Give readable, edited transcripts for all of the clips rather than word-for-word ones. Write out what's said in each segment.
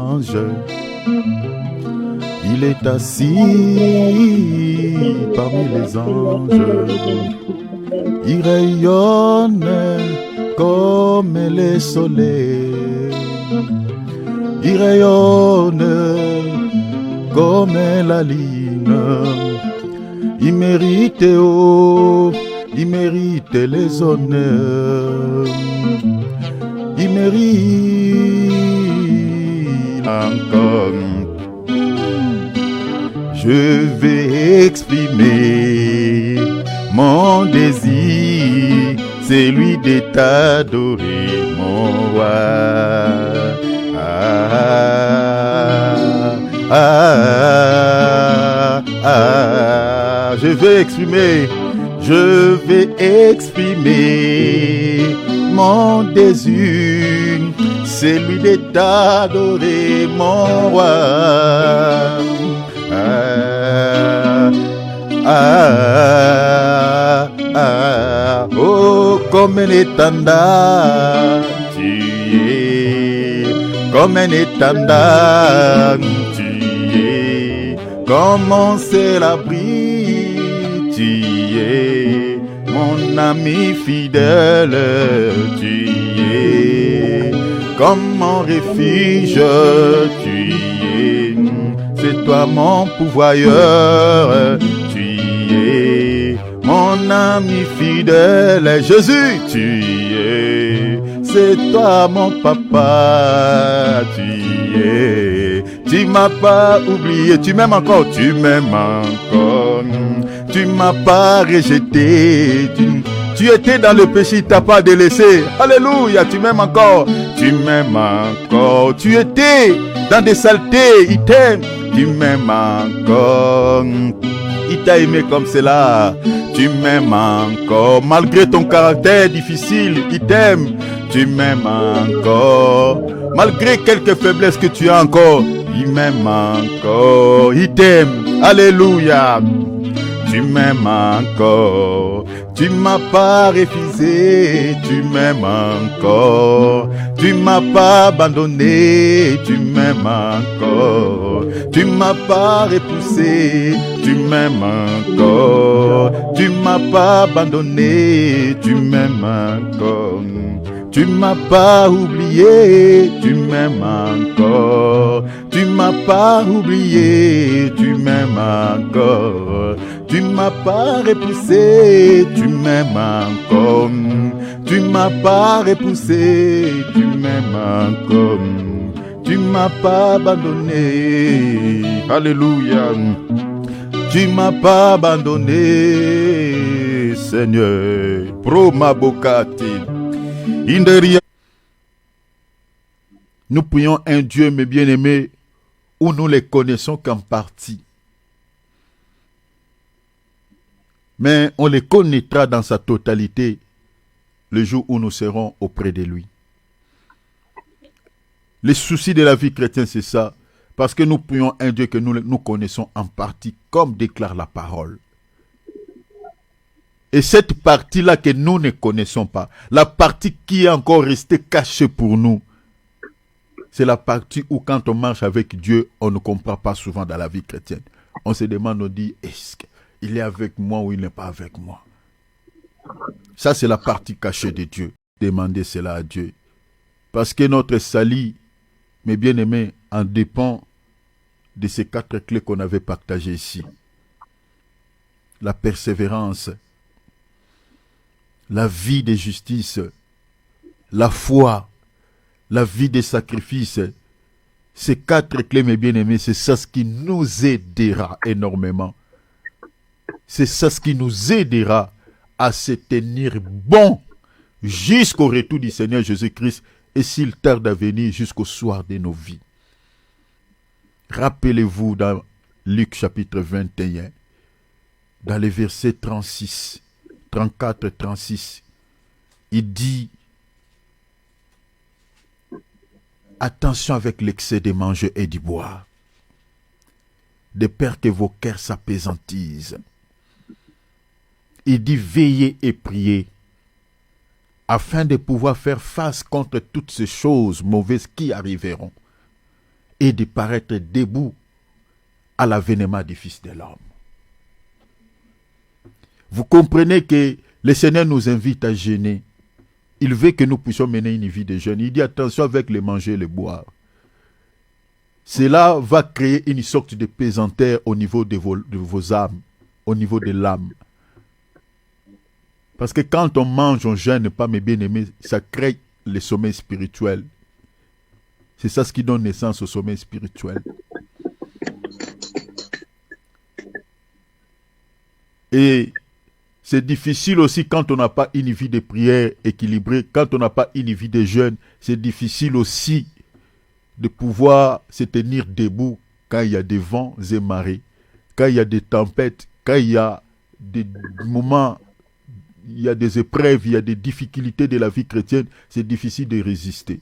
anges. Il est assis parmi les anges. Il rayonne comme le soleil. Il rayonne comme la lune. Il mérite, oh, il mérite les honneurs. Il mérite encore. Je vais exprimer mon désir, celui de t'adorer, mon roi. Je vais exprimer mon désir, celui de t'adorer, mon roi. Oh, comme un étendard, tu es, comme un étendard, tu es, comme on se l'abri, tu es, mon ami fidèle, tu es, comme mon refuge, tu es, c'est toi mon pourvoyeur, tu es, mon ami fidèle, Jésus, tu es, c'est toi mon papa, tu es, tu m'as pas oublié, tu m'aimes encore, tu m'aimes encore, tu m'as pas rejeté, tu étais dans le péché, tu n'as pas délaissé, alléluia, tu m'aimes encore, tu m'aimes encore, tu étais dans des saletés, il t'aime, tu m'aimes encore. Il t'a aimé comme cela, tu m'aimes encore, malgré ton caractère difficile, il t'aime, tu m'aimes encore, malgré quelques faiblesses que tu as encore, il m'aime encore, il t'aime, alléluia, tu m'aimes encore, tu m'as pas refusé, tu m'aimes encore, tu m'as pas abandonné, tu m'aimes encore, tu m'as pas repoussé, tu m'aimes encore, tu m'as pas abandonné, tu m'aimes encore, tu m'as pas oublié, tu m'aimes encore, tu m'as pas oublié, tu m'aimes encore, tu m'as pas repoussé, tu m'aimes encore, tu m'as pas repoussé, tu m'aimes encore, tu m'as pas abandonné, alléluia, tu m'as pas abandonné, Seigneur, pro ma bocati, inderia. Nous prions un Dieu, mes bien-aimés, où nous les connaissons qu'en partie. Mais on les connaîtra dans sa totalité le jour où nous serons auprès de lui. Les soucis de la vie chrétienne, c'est ça. Parce que nous prions un Dieu que nous connaissons en partie, comme déclare la parole. Et cette partie-là que nous ne connaissons pas, la partie qui est encore restée cachée pour nous, c'est la partie où quand on marche avec Dieu, on ne comprend pas souvent dans la vie chrétienne. On se demande, on dit, est-ce qu'il est avec moi ou il n'est pas avec moi? Ça, c'est la partie cachée de Dieu. Demandez cela à Dieu. Parce que notre salut, mes bien-aimés, en dépend de ces 4 clés qu'on avait partagées ici. La persévérance, la vie de justice, la foi, la vie de sacrifice. Ces 4 clés, mes bien-aimés, c'est ça ce qui nous aidera énormément. C'est ça ce qui nous aidera à se tenir bon jusqu'au retour du Seigneur Jésus-Christ et s'il tarde à venir jusqu'au soir de nos vies. Rappelez-vous dans Luc chapitre 21, dans les versets 36, 34, 36, il dit « Attention avec l'excès de manger et du boire, de peur que vos cœurs s'apesantisent. » Il dit « Veillez et priez, afin de pouvoir faire face contre toutes ces choses mauvaises qui arriveront. et de paraître debout à l'avènement du Fils de l'homme. Vous comprenez que le Seigneur nous invite à jeûner. Il veut que nous puissions mener une vie de jeûne. Il dit attention avec le manger et le boire. Cela va créer une sorte de pesanteur au niveau de vos âmes, au niveau de l'âme. Parce que quand on mange, on jeûne, pas mes bien-aimés, ça crée le sommeil spirituel. C'est ça ce qui donne naissance au sommeil spirituel. Et c'est difficile aussi quand on n'a pas une vie de prière équilibrée, quand on n'a pas une vie de jeûne, c'est difficile aussi de pouvoir se tenir debout quand il y a des vents et marées, quand il y a des tempêtes, quand il y a des moments, il y a des épreuves, il y a des difficultés de la vie chrétienne, c'est difficile de résister.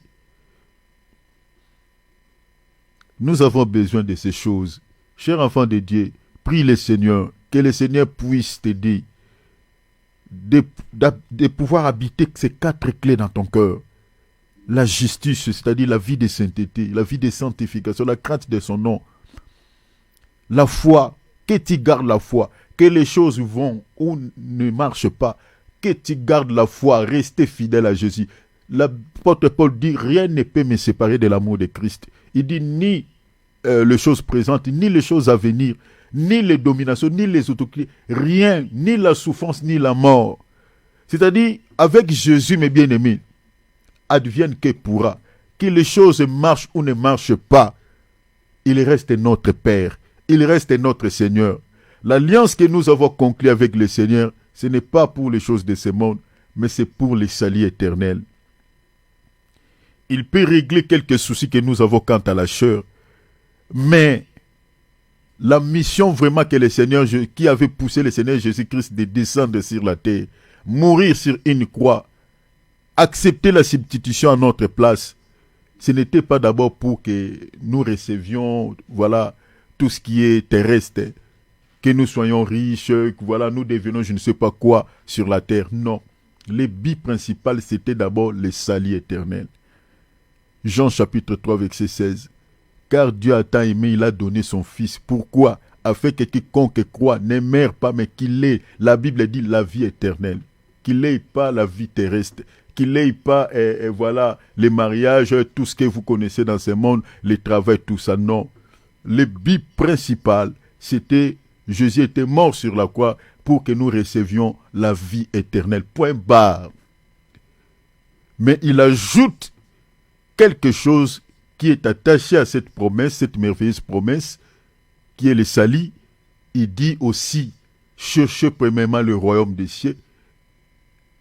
Nous avons besoin de ces choses. Chers enfants de Dieu, prie le Seigneur, que le Seigneur puisse t'aider de pouvoir habiter ces 4 clés dans ton cœur. La justice, c'est-à-dire la vie de sainteté, la vie de sanctification, la crainte de son nom. La foi, que tu gardes la foi, que les choses vont ou ne marchent pas, que tu gardes la foi, restez fidèle à Jésus. L'apôtre Paul dit, rien ne peut me séparer de l'amour de Christ. Il dit, ni les choses présentes, ni les choses à venir, ni les dominations, ni les autorités, rien, ni la souffrance, ni la mort. C'est-à-dire, avec Jésus, mes bien-aimés, advienne que pourra, que les choses marchent ou ne marchent pas, il reste notre Père, il reste notre Seigneur. L'alliance que nous avons conclue avec le Seigneur, ce n'est pas pour les choses de ce monde, mais c'est pour les saluts éternels. Il peut régler quelques soucis que nous avons quant à la chair, mais la mission vraiment que le Seigneur, qui avait poussé le Seigneur Jésus-Christ de descendre sur la terre, mourir sur une croix, accepter la substitution à notre place, ce n'était pas d'abord pour que nous recevions, voilà, tout ce qui est terrestre, que nous soyons riches, que voilà, nous devenions je ne sais pas quoi sur la terre. Non. Le but principal, c'était d'abord le salut éternel. Jean chapitre 3, verset 16. Car Dieu a tant aimé, il a donné son Fils. Pourquoi? Afin que quiconque croit ne meure pas, mais qu'il ait, la Bible dit, la vie éternelle. Qu'il n'ait pas la vie terrestre. Qu'il n'ait pas, voilà, les mariages, tout ce que vous connaissez dans ce monde, les travaux, tout ça. Non. Le but principal, c'était, Jésus était mort sur la croix pour que nous recevions la vie éternelle. Point barre. Mais il ajoute quelque chose qui est attaché à cette promesse, cette merveilleuse promesse, qui est le salut. Il dit aussi, cherchez premièrement le royaume des cieux.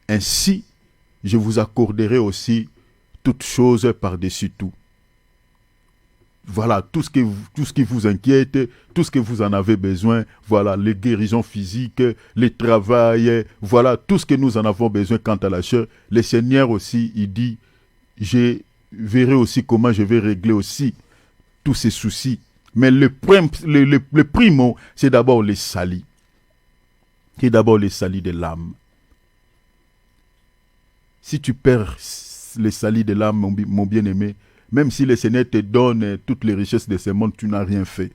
Ainsi, je vous accorderai aussi toutes choses par-dessus tout. Voilà, tout ce qui vous inquiète, tout ce que vous en avez besoin, voilà, les guérisons physiques, les travails, voilà, tout ce que nous en avons besoin quant à la chair. Le Seigneur aussi, il dit, je verrai aussi comment je vais régler aussi tous ces soucis. Mais le primo, c'est d'abord le salut. C'est d'abord le salut de l'âme. Si tu perds le salut de l'âme, mon bien-aimé, même si le Seigneur te donne toutes les richesses de ce monde, tu n'as rien fait.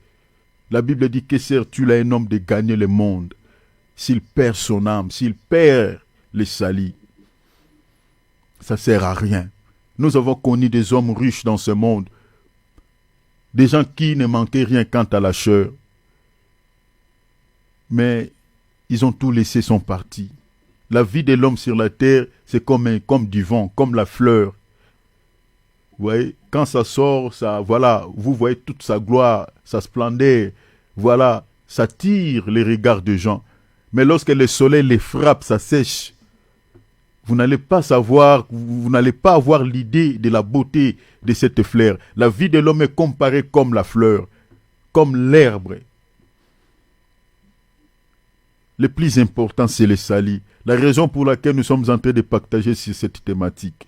La Bible dit que sert-tu à un homme de gagner le monde s'il perd son âme, s'il perd le salut? Ça ne sert à rien. Nous avons connu des hommes riches dans ce monde, des gens qui ne manquaient rien quant à la chair. Mais ils ont tout laissé, sont partis. La vie de l'homme sur la terre, c'est comme du vent, comme la fleur. Vous voyez, quand ça sort, ça, voilà, vous voyez toute sa gloire, sa splendeur, voilà, ça tire les regards des gens. Mais lorsque le soleil les frappe, ça sèche. Vous n'allez pas savoir, vous n'allez pas avoir l'idée de la beauté de cette fleur. La vie de l'homme est comparée comme la fleur, comme l'herbe. Le plus important, c'est le salut. La raison pour laquelle nous sommes en train de partager sur cette thématique.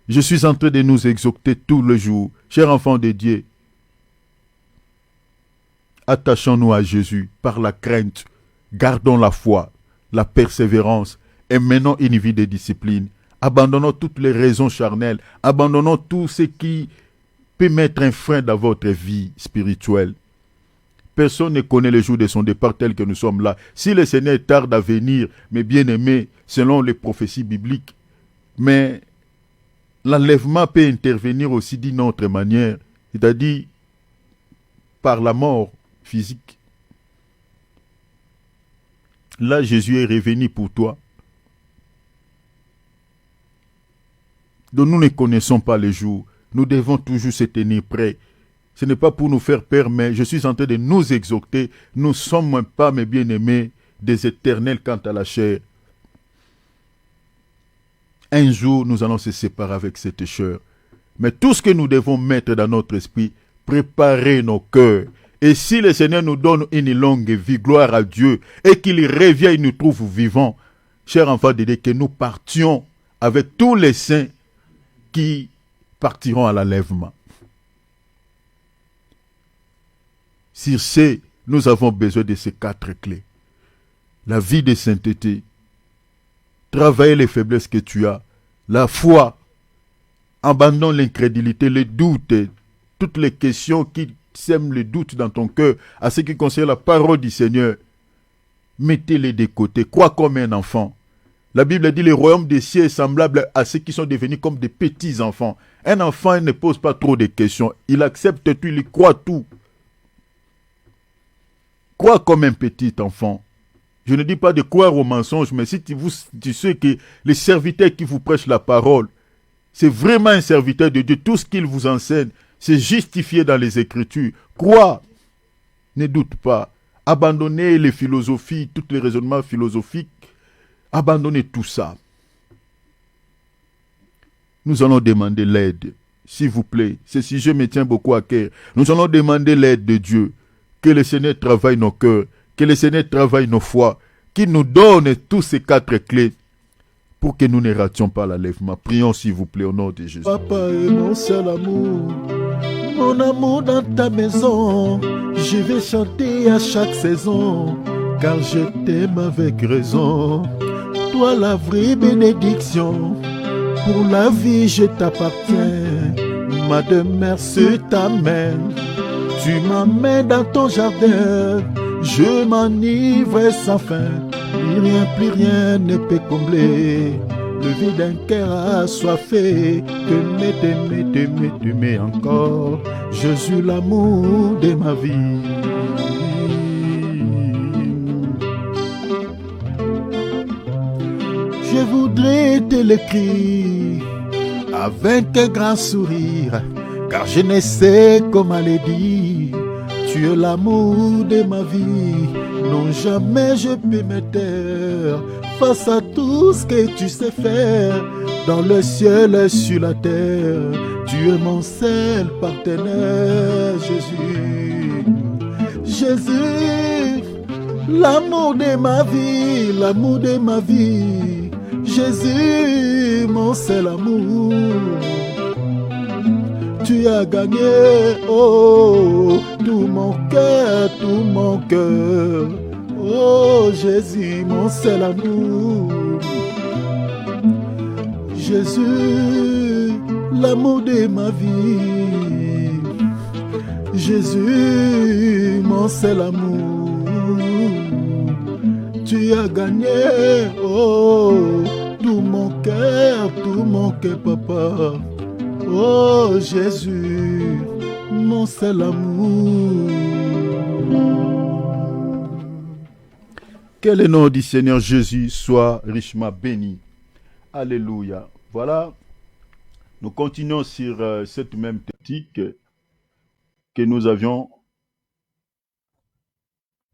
Je suis en train de nous exhorter tous les jours. Chers enfants de Dieu, attachons-nous à Jésus par la crainte. Gardons la foi, la persévérance et menons une vie de discipline. Abandonnons toutes les raisons charnelles. Abandonnons tout ce qui peut mettre un frein dans votre vie spirituelle. Personne ne connaît le jour de son départ tel que nous sommes là. Si le Seigneur tarde à venir, mes bien-aimés, selon les prophéties bibliques, mais l'enlèvement peut intervenir aussi d'une autre manière, c'est-à-dire par la mort physique. Là, Jésus est revenu pour toi. Donc nous ne connaissons pas les jours. Nous devons toujours se tenir prêts. Ce n'est pas pour nous faire peur, mais je suis en train de nous exhorter. Nous ne sommes pas, mes bien-aimés, des éternels quant à la chair. Un jour, nous allons se séparer avec cette chair. Mais tout ce que nous devons mettre dans notre esprit, préparer nos cœurs. Et si le Seigneur nous donne une longue vie, gloire à Dieu, et qu'il revient et nous trouve vivants, chers enfants de Dieu, que nous partions avec tous les saints qui partiront à l'enlèvement. Sur ce, nous avons besoin de ces 4 clés. La vie de sainteté, travailler les faiblesses que tu as, la foi, abandonne l'incrédulité, le doute, toutes les questions qui sèment le doute dans ton cœur à ce qui concerne la parole du Seigneur. Mettez-les de côté, crois comme un enfant. La Bible dit le royaume des cieux est semblable à ceux qui sont devenus comme des petits enfants. Un enfant il ne pose pas trop de questions, il accepte tout, il croit tout. Crois comme un petit enfant. Je ne dis pas de croire aux mensonges, mais si tu sais que les serviteurs qui vous prêchent la parole, c'est vraiment un serviteur de Dieu. Tout ce qu'il vous enseigne, c'est justifié dans les Écritures. Crois, ne doute pas. Abandonnez les philosophies, tous les raisonnements philosophiques. Abandonnez tout ça. Nous allons demander l'aide, s'il vous plaît. Ce sujet me tient beaucoup à cœur. Nous allons demander l'aide de Dieu. Que le Seigneur travaille nos cœurs, que le Seigneur travaille nos foi, qu'il nous donne tous ces 4 clés pour que nous ne rations pas l'enlèvement. Prions s'il vous plaît au nom de Jésus. Papa est mon seul amour, mon amour dans ta maison. Je vais chanter à chaque saison, car je t'aime avec raison. Toi la vraie bénédiction, pour la vie je t'appartiens. Ma demeure sur ta main. Tu m'amènes dans ton jardin, je m'enivre sans fin. Plus rien ne peut combler le vide d'un cœur assoiffé. T'aimer encore. Jésus, l'amour de ma vie. Je voudrais te l'écrire avec un grand sourire, car je ne sais comment le dire. Tu es l'amour de ma vie. Non, jamais je peux me taire face à tout ce que tu sais faire. Dans le ciel et sur la terre, tu es mon seul partenaire. Jésus, Jésus, l'amour de ma vie, l'amour de ma vie. Jésus, mon seul amour. Tu as gagné, oh, tout mon cœur, tout mon cœur. Oh, Jésus, mon seul amour. Jésus, l'amour de ma vie. Jésus, mon seul amour. Tu as gagné, oh, tout mon cœur, papa. Oh Jésus, mon seul amour. Que le nom du Seigneur Jésus soit richement béni. Alléluia. Voilà, nous continuons sur cette même thématique que nous avions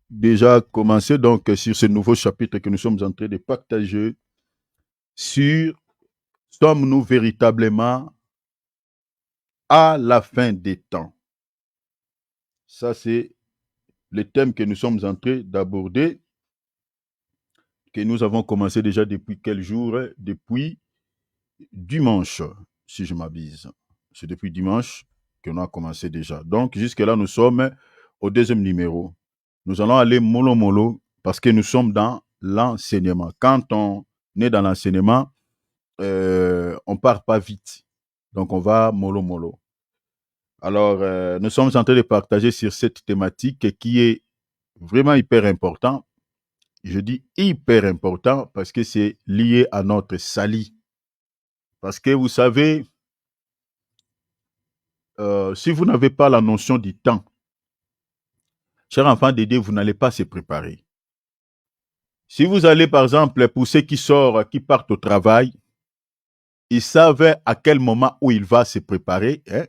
déjà commencé, donc sur ce nouveau chapitre que nous sommes en train de partager sur « Sommes-nous véritablement à la fin des temps ?» Ça, c'est le thème que nous sommes en train d'aborder, que nous avons commencé déjà depuis quel jour? Depuis dimanche, si je m'abuse. C'est depuis dimanche qu'on a commencé déjà. Donc, jusque-là, nous sommes au 2e numéro. Nous allons aller mollo mollo parce que nous sommes dans l'enseignement. Quand on est dans l'enseignement, on part pas vite. Donc, on va mollo mollo. Alors, nous sommes en train de partager sur cette thématique qui est vraiment hyper important. Je dis hyper important parce que c'est lié à notre salut. Parce que vous savez, si vous n'avez pas la notion du temps, chers enfants de Dieu, vous n'allez pas se préparer. Si vous allez, par exemple, pour ceux qui sortent, qui partent au travail, ils savent à quel moment où il va se préparer. Hein?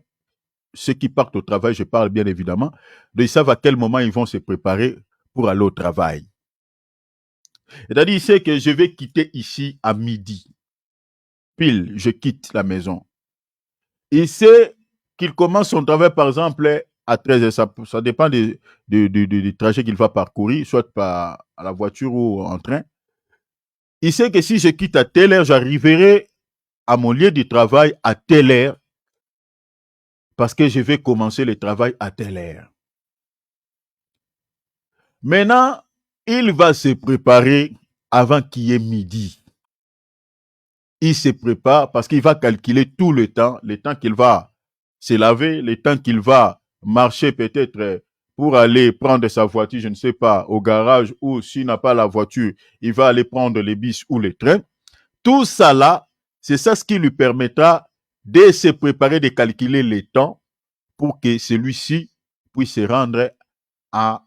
Ceux qui partent au travail, je parle bien évidemment, ils savent à quel moment ils vont se préparer pour aller au travail. C'est-à-dire, il sait que je vais quitter ici à midi. Pile, je quitte la maison. Il sait qu'il commence son travail, par exemple, à 13h. Ça dépend du trajet qu'il va parcourir, soit par à la voiture ou en train. Il sait que si je quitte à telle heure, j'arriverai à mon lieu de travail à telle heure parce que je vais commencer le travail à telle heure. Maintenant, il va se préparer avant qu'il y ait midi. Il se prépare parce qu'il va calculer tout le temps qu'il va se laver, le temps qu'il va marcher peut-être pour aller prendre sa voiture, je ne sais pas, au garage, ou s'il n'a pas la voiture, il va aller prendre les bus ou les trains. Tout ça là, c'est ça ce qui lui permettra de se préparer, de calculer le temps pour que celui-ci puisse se rendre à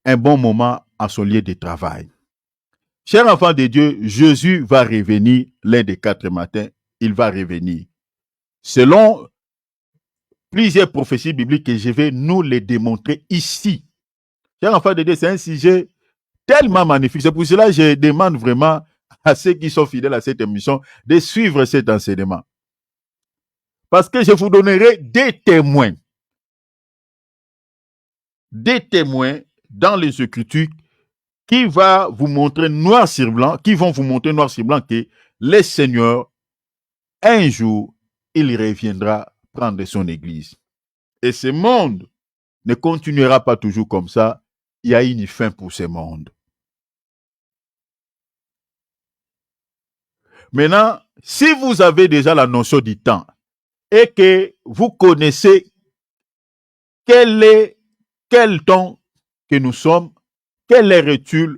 un bon moment à son lieu de travail. Chers enfants de Dieu, Jésus va revenir l'un des 4 matins. Il va revenir. Selon plusieurs prophéties bibliques que je vais nous les démontrer ici. Chers enfants de Dieu, c'est un sujet tellement magnifique. C'est pour cela que je demande vraiment à ceux qui sont fidèles à cette émission de suivre cet enseignement. Parce que je vous donnerai des témoins dans les Écritures qui vont vous montrer noir sur blanc que le Seigneur, un jour, il reviendra prendre son église. Et ce monde ne continuera pas toujours comme ça. Il y a une fin pour ce monde. Maintenant, si vous avez déjà la notion du temps et que vous connaissez quel temps que nous sommes, quelle heure est-il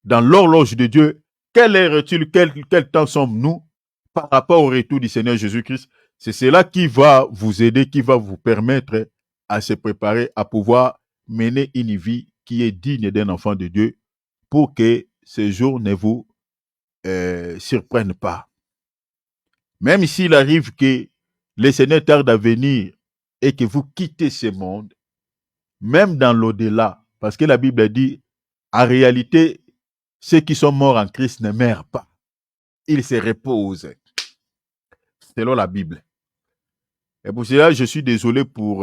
dans l'horloge de Dieu, quelle heure est-il, quel temps sommes-nous par rapport au retour du Seigneur Jésus-Christ, c'est cela qui va vous aider, qui va vous permettre à se préparer, à pouvoir mener une vie qui est digne d'un enfant de Dieu pour que ces jours ne vous surprennent pas. Même s'il arrive que le Seigneur tarde à venir et que vous quittez ce monde, même dans l'au-delà, parce que la Bible dit, en réalité, ceux qui sont morts en Christ ne meurent pas. Ils se reposent, selon la Bible. Et pour cela, je suis désolé pour...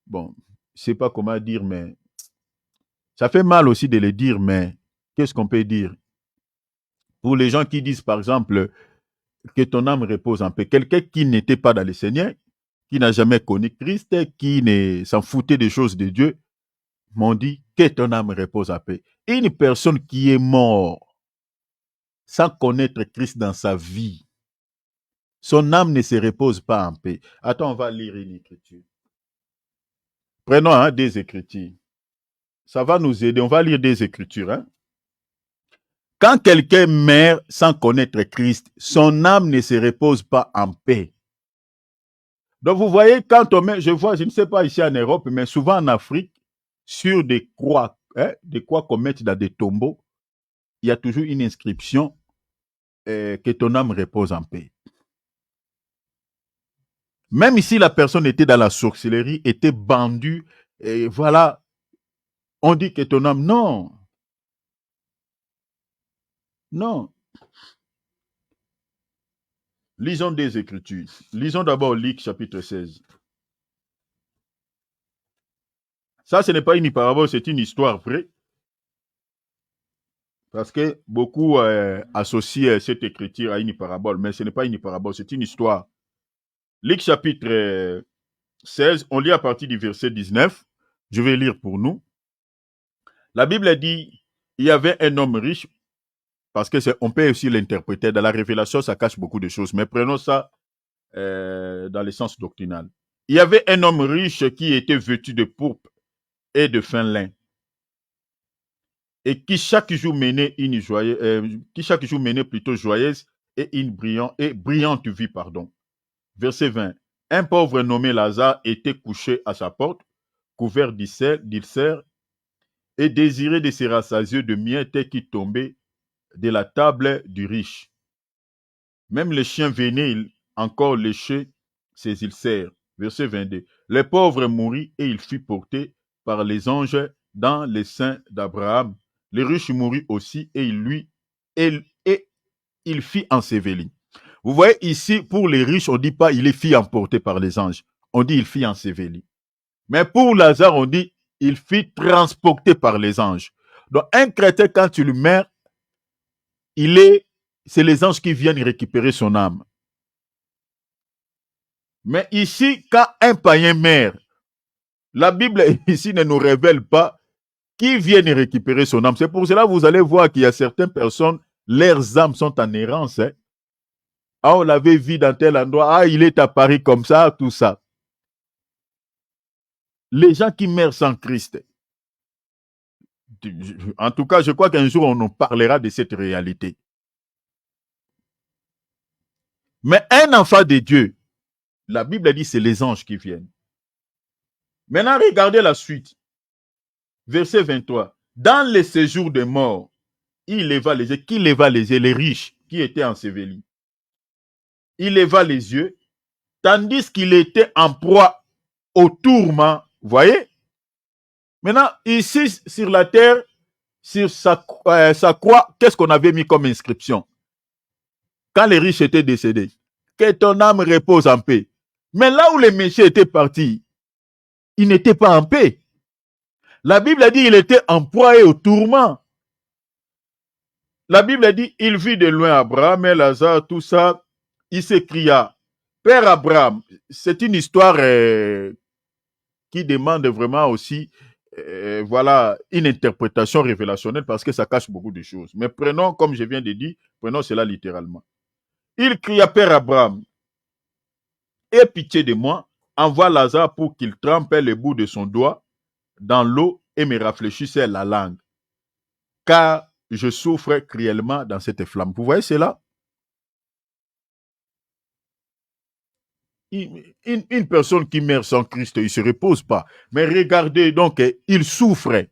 bon, je ne sais pas comment dire, mais ça fait mal aussi de le dire, mais qu'est-ce qu'on peut dire? Pour les gens qui disent, par exemple, que ton âme repose en paix. Quelqu'un qui n'était pas dans le Seigneur, qui n'a jamais connu Christ, qui s'en foutait des choses de Dieu, m'ont dit que ton âme repose en paix. Une personne qui est morte sans connaître Christ dans sa vie, son âme ne se repose pas en paix. Attends, on va lire une écriture. Prenons des écritures. Ça va nous aider. On va lire des écritures. Hein? Quand quelqu'un meurt sans connaître Christ, son âme ne se repose pas en paix. Donc vous voyez, quand on met, je ne sais pas ici en Europe, mais souvent en Afrique, sur des croix qu'on met dans des tombeaux, il y a toujours une inscription que ton âme repose en paix. Même si la personne était dans la sorcellerie, était bandue, et voilà, on dit que ton âme, non. Non. Lisons des Écritures. Lisons d'abord Luc chapitre 16. Ça, ce n'est pas une parabole, c'est une histoire vraie. Parce que beaucoup associent cette écriture à une parabole, mais ce n'est pas une parabole, c'est une histoire. Luc chapitre 16, on lit à partir du verset 19. Je vais lire pour nous. La Bible dit, il y avait un homme riche, parce que on peut aussi l'interpréter. Dans la révélation, ça cache beaucoup de choses. Mais prenons ça dans le sens doctrinal. Il y avait un homme riche qui était vêtu de pourpre et de fin lin, et qui chaque jour menait plutôt joyeuse et une brillante vie, pardon. Verset 20. Un pauvre nommé Lazare était couché à sa porte, couvert d'ulcères, et désirait de se rassasier de miettes qui tombaient de la table du riche. Même les chiens venaient encore lécher ses ulcères. Verset 22. Le pauvre mourut et il fut porté par les anges dans les seins d'Abraham. Le riche mourut aussi et il fit ensevelir. Vous voyez ici, pour les riches, on ne dit pas il est fit emporté par les anges. On dit il fit ensevelir. Mais pour Lazare, on dit il fit transporter par les anges. Donc un chrétien, quand tu le meurs, c'est les anges qui viennent récupérer son âme. Mais ici, quand un païen meurt, la Bible ici ne nous révèle pas qui viennent récupérer son âme. C'est pour cela que vous allez voir qu'il y a certaines personnes, leurs âmes sont en errance. Hein. Ah, on l'avait vu dans tel endroit, ah, il est à Paris comme ça, tout ça. Les gens qui meurent sans Christ, en tout cas, je crois qu'un jour, on en parlera de cette réalité. Mais un enfant de Dieu, la Bible dit c'est les anges qui viennent. Maintenant, regardez la suite. Verset 23. Dans les séjours des morts, il leva les yeux. Qui leva les yeux? Les riches qui étaient ensevelis. Il leva les yeux, tandis qu'il était en proie au tourment. Vous voyez? Maintenant, ici, sur la terre, sur sa croix, qu'est-ce qu'on avait mis comme inscription? Quand les riches étaient décédés, que ton âme repose en paix. Mais là où les méchants étaient partis, ils n'étaient pas en paix. La Bible a dit qu'il était en proie et au tourment. La Bible a dit il vit de loin Abraham et Lazare, tout ça. Il s'écria, Père Abraham. C'est une histoire qui demande vraiment aussi voilà, une interprétation révélationnelle parce que ça cache beaucoup de choses. Mais prenons, comme je viens de dire, prenons cela littéralement. Il cria, Père Abraham, aie pitié de moi, envoie Lazare pour qu'il trempe le bout de son doigt dans l'eau et me rafraîchisse la langue. Car je souffre cruellement dans cette flamme. Vous voyez cela? Une personne qui meurt sans Christ, il ne se repose pas. Mais regardez, donc, il souffre.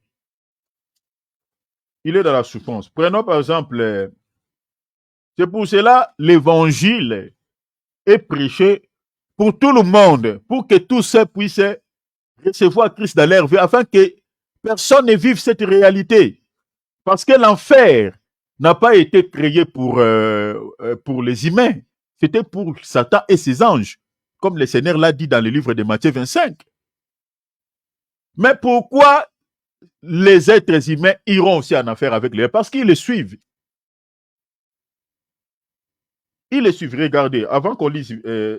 Il est dans la souffrance. Prenons par exemple, c'est pour cela l'évangile est prêché pour tout le monde, pour que tous puissent recevoir Christ dans leur vie, afin que personne ne vive cette réalité. Parce que l'enfer n'a pas été créé pour les humains. C'était pour Satan et ses anges, comme le Seigneur l'a dit dans le livre de Matthieu 25. Mais pourquoi les êtres humains iront aussi en enfer avec lui? Parce qu'ils le suivent. Ils le suivent. Regardez, avant qu'on lise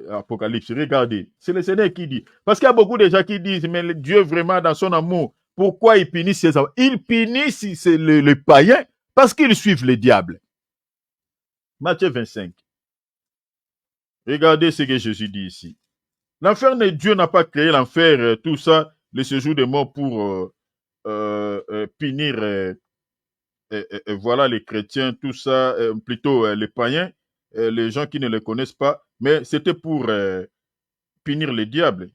Apocalypse, regardez, c'est le Seigneur qui dit. Parce qu'il y a beaucoup de gens qui disent, mais Dieu vraiment dans son amour, pourquoi il punit ses enfants? Il punit les païens parce qu'ils suivent le diable. Matthieu 25. Regardez ce que Jésus dit ici. L'enfer, Dieu n'a pas créé l'enfer, tout ça, le séjour des morts pour punir voilà les chrétiens, tout ça, plutôt les païens, les gens qui ne le connaissent pas, mais c'était pour punir les diables.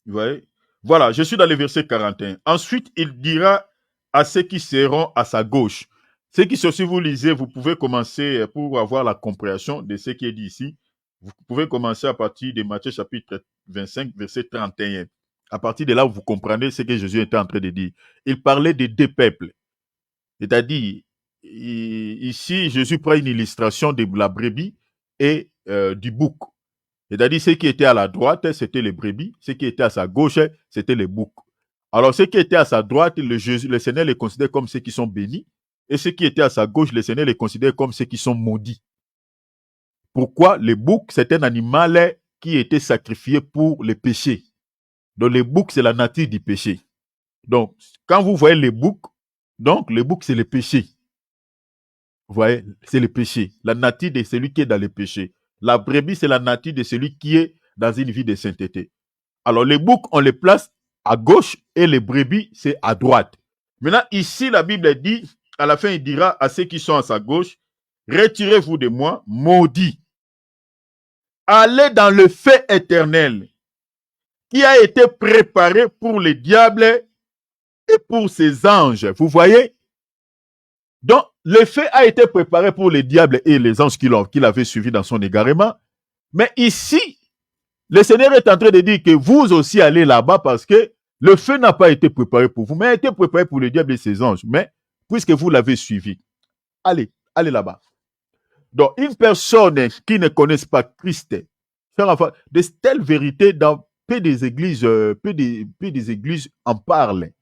Vous voyez? Voilà, je suis dans le verset 41. Ensuite, il dira à ceux qui seront à sa gauche. Ceux qui sont, si vous lisez, vous pouvez commencer pour avoir la compréhension de ce qui est dit ici. Vous pouvez commencer à partir de Matthieu chapitre 25, verset 31. À partir de là, vous comprenez ce que Jésus était en train de dire. Il parlait de deux peuples. C'est-à-dire, ici, Jésus prend une illustration de la brebis et du bouc. C'est-à-dire, ceux qui étaient à la droite, c'était les brebis. Ceux qui étaient à sa gauche, c'était les boucs. Alors, ceux qui étaient à sa droite, le Seigneur les considère comme ceux qui sont bénis. Et ceux qui étaient à sa gauche, le Seigneur les considère comme ceux qui sont maudits. Pourquoi? Le bouc, c'est un animal qui était sacrifié pour les péchés. Donc, le bouc, c'est la nature du péché. Donc, quand vous voyez les boucs, donc le bouc, c'est le péché. Vous voyez, c'est le péché. La nature de celui qui est dans le péché. La brebis, c'est la nature de celui qui est dans une vie de sainteté. Alors, les boucs, on les place à gauche et les brebis, c'est à droite. Maintenant, ici, la Bible dit, à la fin, il dira à ceux qui sont à sa gauche, retirez-vous de moi, maudits. Allez dans le feu éternel qui a été préparé pour les diables et pour ses anges. Vous voyez? Donc, le feu a été préparé pour les diables et les anges qu'il avait suivis dans son égarement. Mais ici, le Seigneur est en train de dire que vous aussi allez là-bas parce que le feu n'a pas été préparé pour vous, mais a été préparé pour le diable et ses anges. Mais puisque vous l'avez suivi, allez là-bas. Donc, une personne qui ne connaît pas Christ, de telles vérités dans peu des églises, peu des églises en parlent.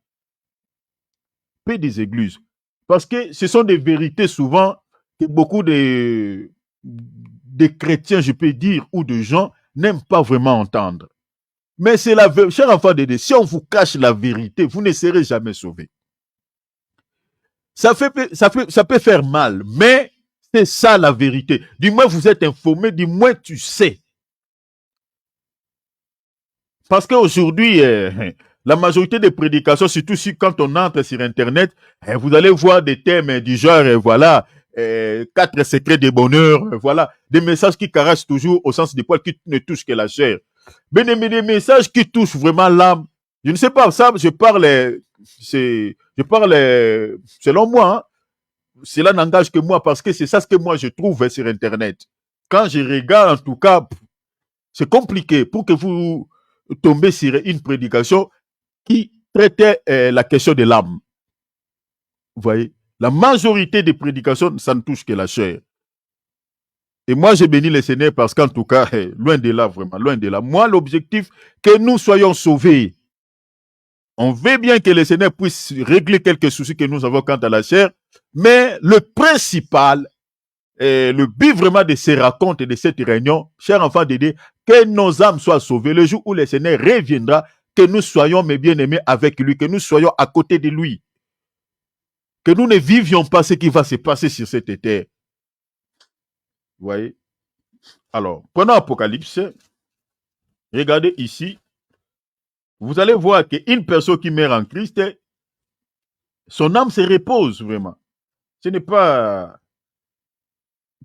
Peu des églises. Parce que ce sont des vérités souvent que beaucoup de chrétiens, je peux dire, ou de gens n'aiment pas vraiment entendre. Mais c'est la vérité. Cher enfant de Dieu, si on vous cache la vérité, vous ne serez jamais sauvé. Ça peut faire mal, mais c'est ça la vérité. Du moins, vous êtes informé, du moins, tu sais. Parce qu'aujourd'hui, la majorité des prédications, surtout quand on entre sur Internet, vous allez voir des thèmes du genre, voilà, 4 secrets de bonheur, voilà, des messages qui caressent toujours au sens du poil, qui ne touchent que la chair. Mais des messages qui touchent vraiment l'âme. Je ne sais pas, ça, je parle selon moi, hein. Cela n'engage que moi parce que c'est ça ce que moi je trouve sur Internet. Quand je regarde, en tout cas, c'est compliqué pour que vous tombez sur une prédication qui traitait la question de l'âme. Vous voyez, la majorité des prédications, ça ne touche que la chair. Et moi, j'ai béni le Seigneur parce qu'en tout cas, loin de là, vraiment, loin de là. Moi, l'objectif, que nous soyons sauvés. On veut bien que le Seigneur puisse régler quelques soucis que nous avons quant à la chair, mais le principal, le but vraiment de ces racontes et de cette réunion, chers enfants de Dieu, que nos âmes soient sauvées le jour où le Seigneur reviendra, que nous soyons, mes bien-aimés, avec lui, que nous soyons à côté de lui. Que nous ne vivions pas ce qui va se passer sur cette terre. Vous voyez? Alors, prenons Apocalypse. Regardez ici. Vous allez voir qu'une personne qui meurt en Christ, son âme se repose vraiment. Ce n'est pas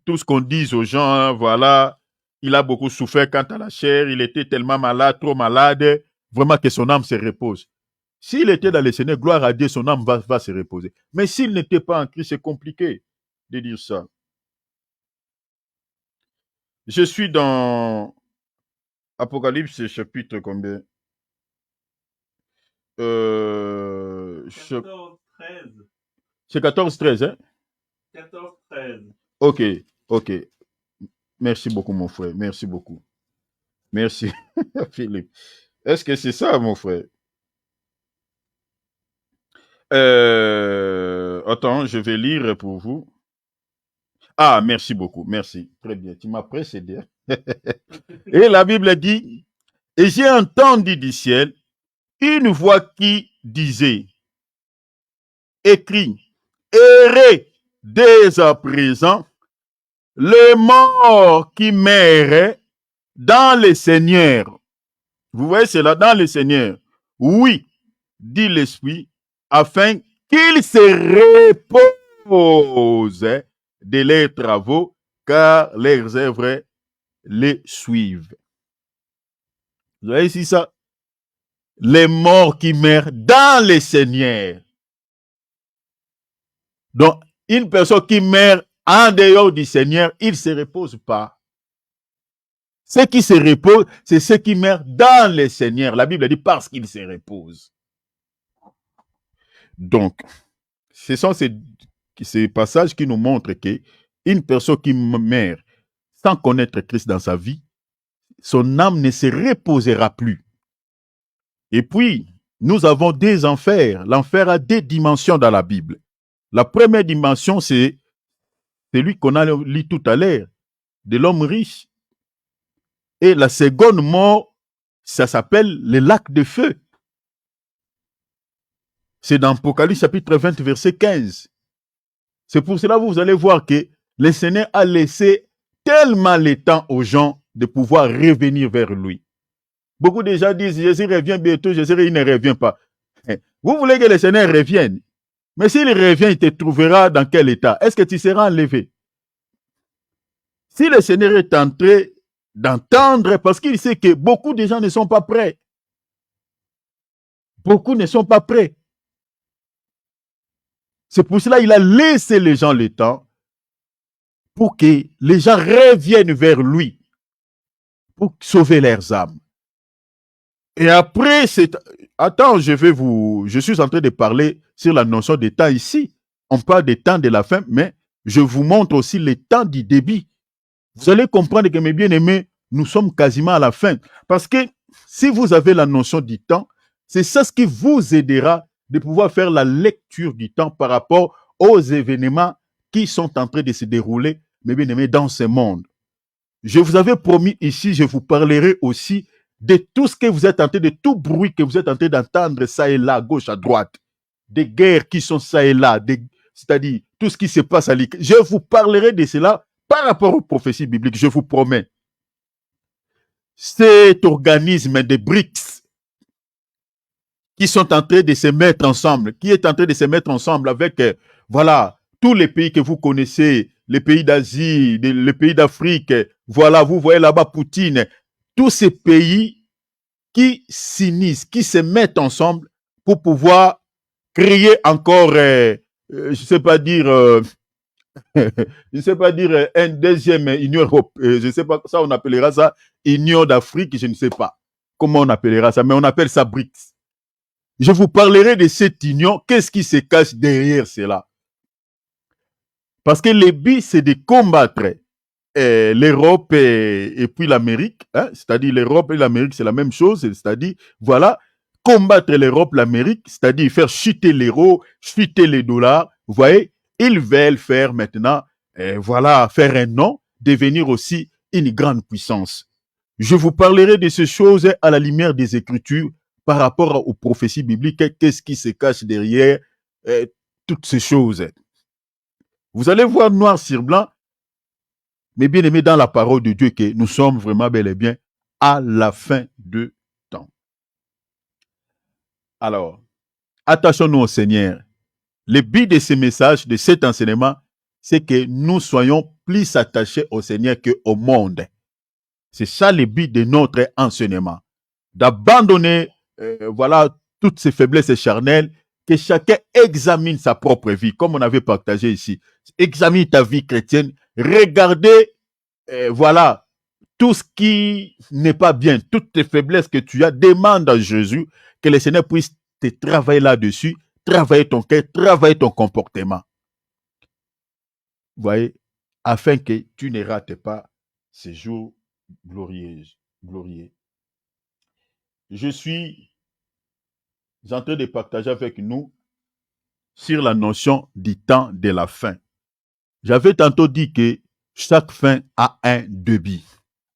tout ce qu'on dit aux gens, hein, voilà, il a beaucoup souffert quant à la chair, il était tellement malade, trop malade, vraiment que son âme se repose. S'il était dans le Seigneur, gloire à Dieu, son âme va se reposer. Mais s'il n'était pas en Christ, c'est compliqué de dire ça. Je suis dans Apocalypse chapitre combien? 14, 13. C'est 14, 13, hein? 14, 13. Ok. Merci beaucoup, mon frère. Merci beaucoup. Merci, Philippe. Est-ce que c'est ça, mon frère? Attends, je vais lire pour vous. Ah, merci beaucoup. Merci. Très bien. Tu m'as précédé. Et la Bible dit, et j'ai entendu du ciel une voix qui disait, écrit, errez dès à présent les morts qui meurent dans le Seigneur. Vous voyez cela, dans le Seigneur. Oui, dit l'Esprit, afin qu'ils se reposent de leurs travaux, car leurs œuvres les suivent. Vous voyez ici ça? Les morts qui meurent dans le Seigneur. Donc, une personne qui meurt en dehors du Seigneur, il ne se repose pas. Ceux qui se reposent, c'est ceux qui meurent dans le Seigneur. La Bible dit parce qu'ils se reposent. Donc, ce sont ces passages qui nous montrent qu'une personne qui meurt sans connaître Christ dans sa vie, son âme ne se reposera plus. Et puis, nous avons des enfers. L'enfer a des dimensions dans la Bible. La première dimension, c'est celui qu'on a lu tout à l'heure, de l'homme riche. Et la seconde mort, ça s'appelle le lac de feu. C'est dans Apocalypse chapitre 20, verset 15. C'est pour cela que vous allez voir que le Seigneur a laissé tellement le temps aux gens de pouvoir revenir vers lui. Beaucoup de gens disent, Jésus revient bientôt, Jésus il ne revient pas. Vous voulez que le Seigneur revienne, mais s'il revient, il te trouvera dans quel état? Est-ce que tu seras enlevé? Si le Seigneur est en train d'entendre, parce qu'il sait que beaucoup de gens ne sont pas prêts. Beaucoup ne sont pas prêts. C'est pour cela qu'il a laissé les gens le temps pour que les gens reviennent vers lui pour sauver leurs âmes. Et après, attends, je suis en train de parler sur la notion de temps ici. On parle des temps de la fin, mais je vous montre aussi les temps du début. Vous allez comprendre que, mes bien-aimés, nous sommes quasiment à la fin. Parce que si vous avez la notion du temps, c'est ça ce qui vous aidera de pouvoir faire la lecture du temps par rapport aux événements qui sont en train de se dérouler, mes bien-aimés, dans ce monde. Je vous avais promis ici, je vous parlerai aussi de tout ce que vous êtes en train de, tout bruit que vous êtes en train d'entendre ça et là, à gauche, à droite. Des guerres qui sont ça et là, c'est-à-dire tout ce qui se passe à l'Ukraine. Je vous parlerai de cela par rapport aux prophéties bibliques, je vous promets. Cet organisme des BRICS qui sont en train de se mettre ensemble, qui est en train de se mettre ensemble avec, voilà, tous les pays que vous connaissez, les pays d'Asie, les pays d'Afrique, voilà, vous voyez là-bas Poutine, tous ces pays qui s'unissent, qui se mettent ensemble pour pouvoir créer encore, je ne sais pas dire, une deuxième Union européenne, je ne sais pas, ça on appellera ça Union d'Afrique, je ne sais pas comment on appellera ça, mais on appelle ça BRICS. Je vous parlerai de cette union, qu'est-ce qui se cache derrière cela. Parce que le but, c'est de combattre l'Europe et puis l'Amérique, hein? C'est-à-dire l'Europe et l'Amérique, c'est la même chose, c'est-à-dire, voilà, combattre l'Europe, l'Amérique, c'est-à-dire faire chuter l'euro, chuter les dollars, vous voyez, ils veulent faire maintenant, voilà, faire un nom, devenir aussi une grande puissance. Je vous parlerai de ces choses à la lumière des Écritures par rapport aux prophéties bibliques, qu'est-ce qui se cache derrière toutes ces choses. Vous allez voir noir sur blanc, mais bien aimé dans la parole de Dieu, que nous sommes vraiment bel et bien à la fin de temps. Alors, attachons-nous au Seigneur. Le but de ce message, de cet enseignement, c'est que nous soyons plus attachés au Seigneur qu'au monde. C'est ça le but de notre enseignement. D'abandonner, voilà, toutes ces faiblesses charnelles, que chacun examine sa propre vie, comme on avait partagé ici. Examine ta vie chrétienne, regardez, voilà, tout ce qui n'est pas bien, toutes les faiblesses que tu as, demande à Jésus que le Seigneur puisse te travailler là-dessus, travailler ton cœur, travailler ton comportement. Vous voyez, afin que tu ne rates pas ces jours glorieux. Je suis en train de partager avec nous sur la notion du temps de la fin. J'avais tantôt dit que chaque fin a un début,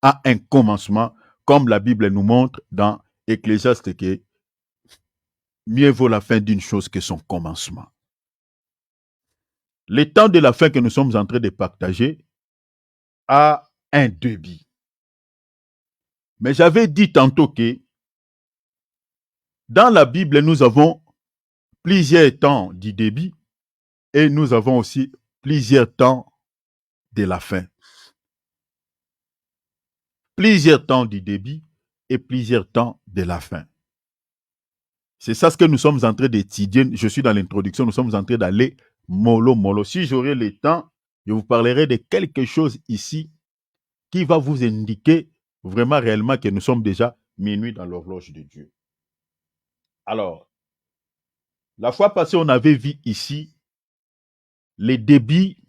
a un commencement, comme la Bible nous montre dans Ecclésiaste que mieux vaut la fin d'une chose que son commencement. Le temps de la fin que nous sommes en train de partager a un début. Mais j'avais dit tantôt que dans la Bible, nous avons plusieurs temps du début et nous avons aussi plusieurs temps de la fin. Plusieurs temps du début et plusieurs temps de la fin. C'est ça ce que nous sommes en train d'étudier. Je suis dans l'introduction, nous sommes en train d'aller mollo. Si j'aurai le temps, je vous parlerai de quelque chose ici qui va vous indiquer vraiment réellement que nous sommes déjà minuit dans l'horloge de Dieu. Alors, la fois passée, on avait vu ici les débits,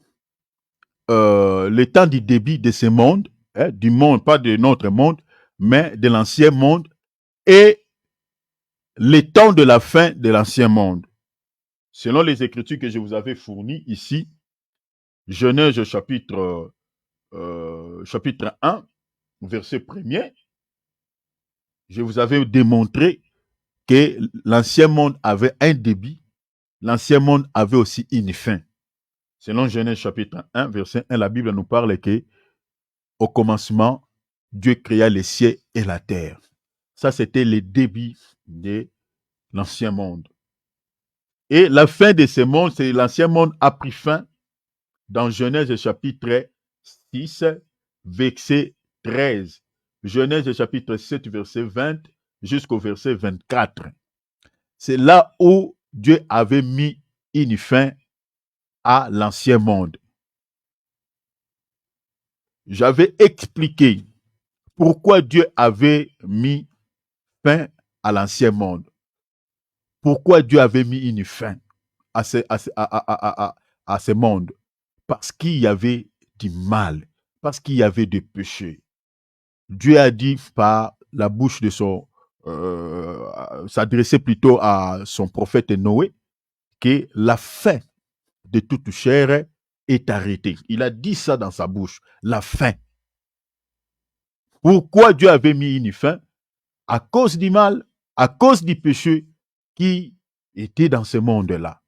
le temps du débit de ce monde, hein, du monde, pas de notre monde, mais de l'ancien monde, et les temps de la fin de l'ancien monde. Selon les Écritures que je vous avais fournies ici, Genèse chapitre 1, verset 1er, je vous avais démontré que l'ancien monde avait un début, l'ancien monde avait aussi une fin. Selon Genèse chapitre 1, verset 1, la Bible nous parle que au commencement, Dieu créa les cieux et la terre. Ça, c'était le début de l'ancien monde. Et la fin de ce monde, c'est l'ancien monde a pris fin dans Genèse chapitre 6, verset 13. Genèse chapitre 7, verset 20 jusqu'au verset 24. C'est là où Dieu avait mis une fin à l'ancien monde. J'avais expliqué pourquoi Dieu avait mis fin à l'ancien monde. Pourquoi Dieu avait mis une fin à ce monde. Parce qu'il y avait du mal, parce qu'il y avait des péchés. Dieu a dit par la bouche de son... s'adressait plutôt à son prophète Noé que la fin de toute chair est arrêtée. Il a dit ça dans sa bouche, la fin. Pourquoi Dieu avait mis une fin? À cause du mal, à cause du péché qui était dans ce monde-là.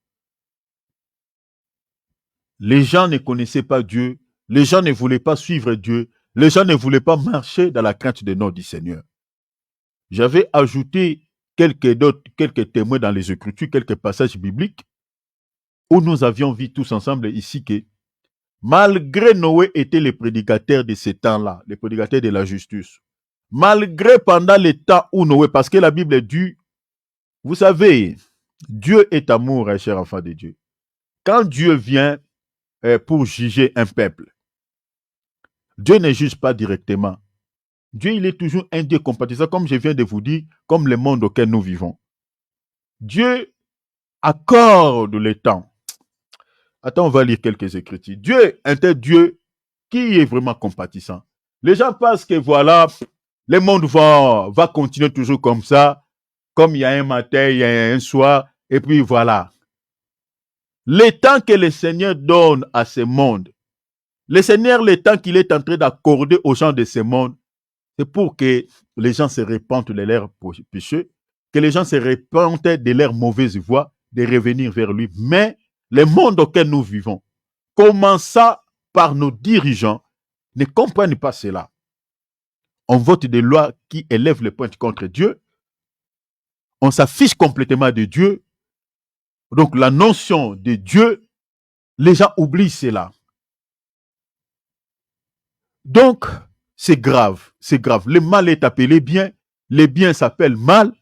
Les gens ne connaissaient pas Dieu, les gens ne voulaient pas suivre Dieu, les gens ne voulaient pas marcher dans la crainte de notre Seigneur. J'avais ajouté quelques témoins dans les Écritures, quelques passages bibliques, où nous avions vu tous ensemble ici que malgré Noé était le prédicateur de ces temps-là, le prédicateur de la justice, malgré pendant les temps où Noé, parce que la Bible dit, vous savez, Dieu est amour, cher enfant de Dieu. Quand Dieu vient pour juger un peuple, Dieu ne juge pas directement. Dieu, il est toujours un Dieu compatissant, comme je viens de vous dire, comme le monde auquel nous vivons. Dieu accorde le temps. Attends, on va lire quelques écritures. Dieu est un Dieu qui est vraiment compatissant. Les gens pensent que voilà, le monde va continuer toujours comme ça, comme il y a un matin, il y a un soir, et puis voilà. Le temps que le Seigneur donne à ce monde, le Seigneur, le temps qu'il est en train d'accorder aux gens de ce monde, c'est pour que les gens se repentent de leurs péchés, que les gens se repentent de leurs mauvaises voies, de revenir vers lui. Mais le monde auquel nous vivons, commençant par nos dirigeants, ne comprennent pas cela. On vote des lois qui élèvent les pointes contre Dieu. On s'affiche complètement de Dieu. Donc la notion de Dieu, les gens oublient cela. Donc, c'est grave, c'est grave. Le mal est appelé bien, le bien s'appelle mal.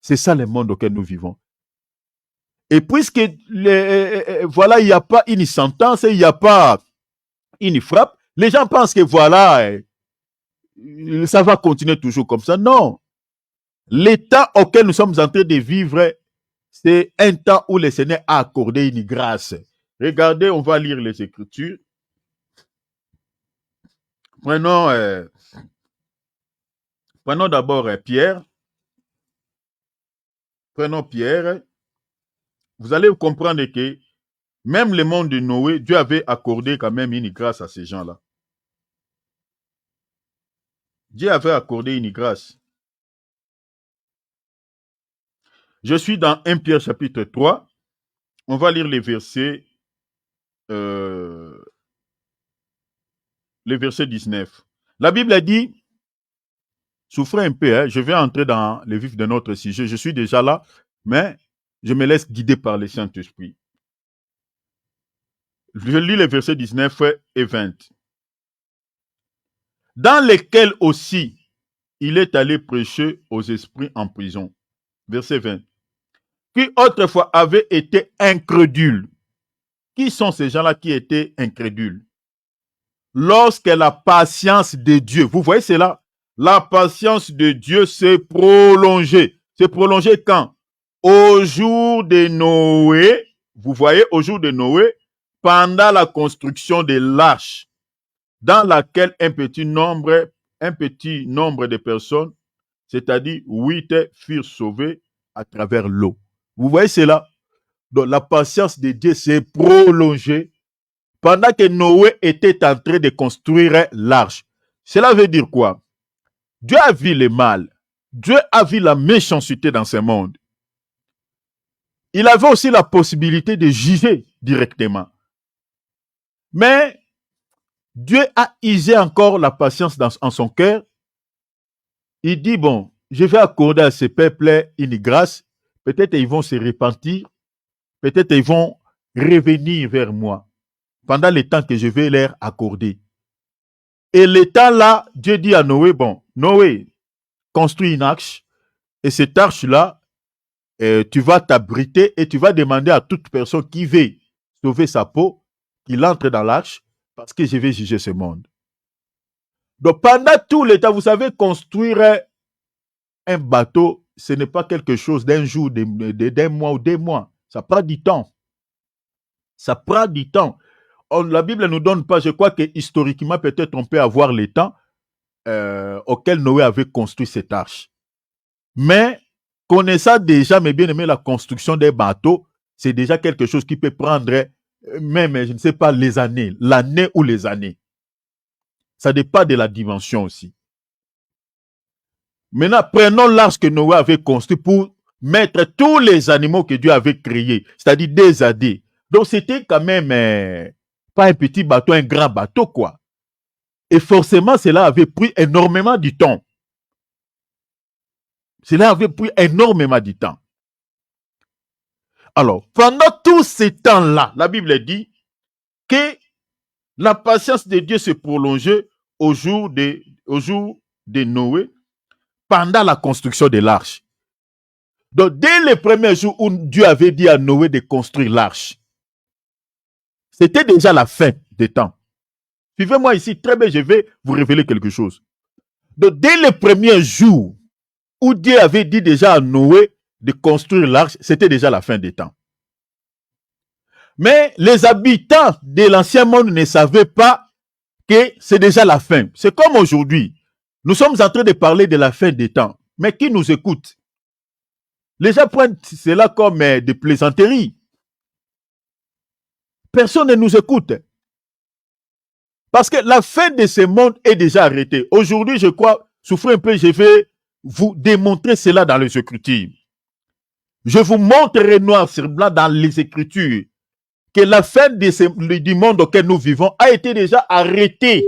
C'est ça le monde auquel nous vivons. Et puisque, voilà, il n'y a pas une sentence, il n'y a pas une frappe, les gens pensent que voilà, ça va continuer toujours comme ça. Non. L'état auquel nous sommes en train de vivre, c'est un temps où le Seigneur a accordé une grâce. Regardez, on va lire les Écritures. Prenons d'abord Pierre. Prenons Pierre. Vous allez comprendre que même le monde de Noé, Dieu avait accordé quand même une grâce à ces gens-là. Dieu avait accordé une grâce. Je suis dans 1 Pierre chapitre 3. On va lire les versets 19. La Bible a dit, souffrez un peu, je vais entrer dans le vif de notre sujet. Je suis déjà là, mais je me laisse guider par le Saint-Esprit. Je lis les versets 19 et 20. Dans lesquels aussi il est allé prêcher aux esprits en prison. Verset 20. Qui autrefois avaient été incrédules. Qui sont ces gens-là qui étaient incrédules? Lorsque la patience de Dieu, vous voyez cela? La patience de Dieu s'est prolongée. C'est prolongée quand? Au jour de Noé, vous voyez, au jour de Noé, pendant la construction de l'arche, dans laquelle un petit nombre de personnes, c'est-à-dire 8 furent sauvés à travers l'eau. Vous voyez cela? Donc la patience de Dieu s'est prolongée pendant que Noé était en train de construire l'arche. Cela veut dire quoi? Dieu a vu le mal. Dieu a vu la méchanceté dans ce monde. Il avait aussi la possibilité de juger directement. Mais Dieu a usé encore la patience en son cœur. Il dit, bon, je vais accorder à ce peuple une grâce. Peut-être ils vont se repentir. Peut-être ils vont revenir vers moi pendant le temps que je vais leur accorder. Et le temps là, Dieu dit à Noé, bon, Noé, construis une arche. Et cette arche-là, tu vas t'abriter et tu vas demander à toute personne qui veut sauver sa peau qu'il entre dans l'arche parce que je vais juger ce monde. Donc pendant tout le temps, vous savez, construire un bateau, ce n'est pas quelque chose d'un jour, d'un mois ou 2 mois. Ça prend du temps. Ça prend du temps. La Bible ne nous donne pas, je crois que historiquement, peut-être on peut avoir les temps auquel Noé avait construit cette arche. Mais connaissant déjà, mes bien-aimés, la construction des bateaux, c'est déjà quelque chose qui peut prendre même, je ne sais pas, les années, l'année ou les années. Ça dépend de la dimension aussi. Maintenant, prenons l'arche que Noé avait construit pour mettre tous les animaux que Dieu avait créés, c'est-à-dire des années. Donc, c'était quand même pas un petit bateau, un grand bateau, quoi. Et forcément, cela avait pris énormément de temps. Cela avait pris énormément de temps. Alors, pendant tout ce temps-là, la Bible dit que la patience de Dieu se prolongeait au jour de Noé pendant la construction de l'arche. Donc, dès le premier jour où Dieu avait dit à Noé de construire l'arche, c'était déjà la fin des temps. Suivez-moi ici, très bien, je vais vous révéler quelque chose. Donc, dès le premier jour où Dieu avait dit déjà à Noé de construire l'arche, c'était déjà la fin des temps. Mais les habitants de l'ancien monde ne savaient pas que c'est déjà la fin. C'est comme aujourd'hui. Nous sommes en train de parler de la fin des temps. Mais qui nous écoute? Les gens prennent cela comme des plaisanteries. Personne ne nous écoute. Parce que la fin de ce monde est déjà arrêtée. Aujourd'hui, je crois, souffrez un peu, je vais vous démontrer cela dans les Écritures. Je vous montrerai noir sur blanc dans les Écritures que la fin du monde auquel nous vivons a été déjà arrêtée.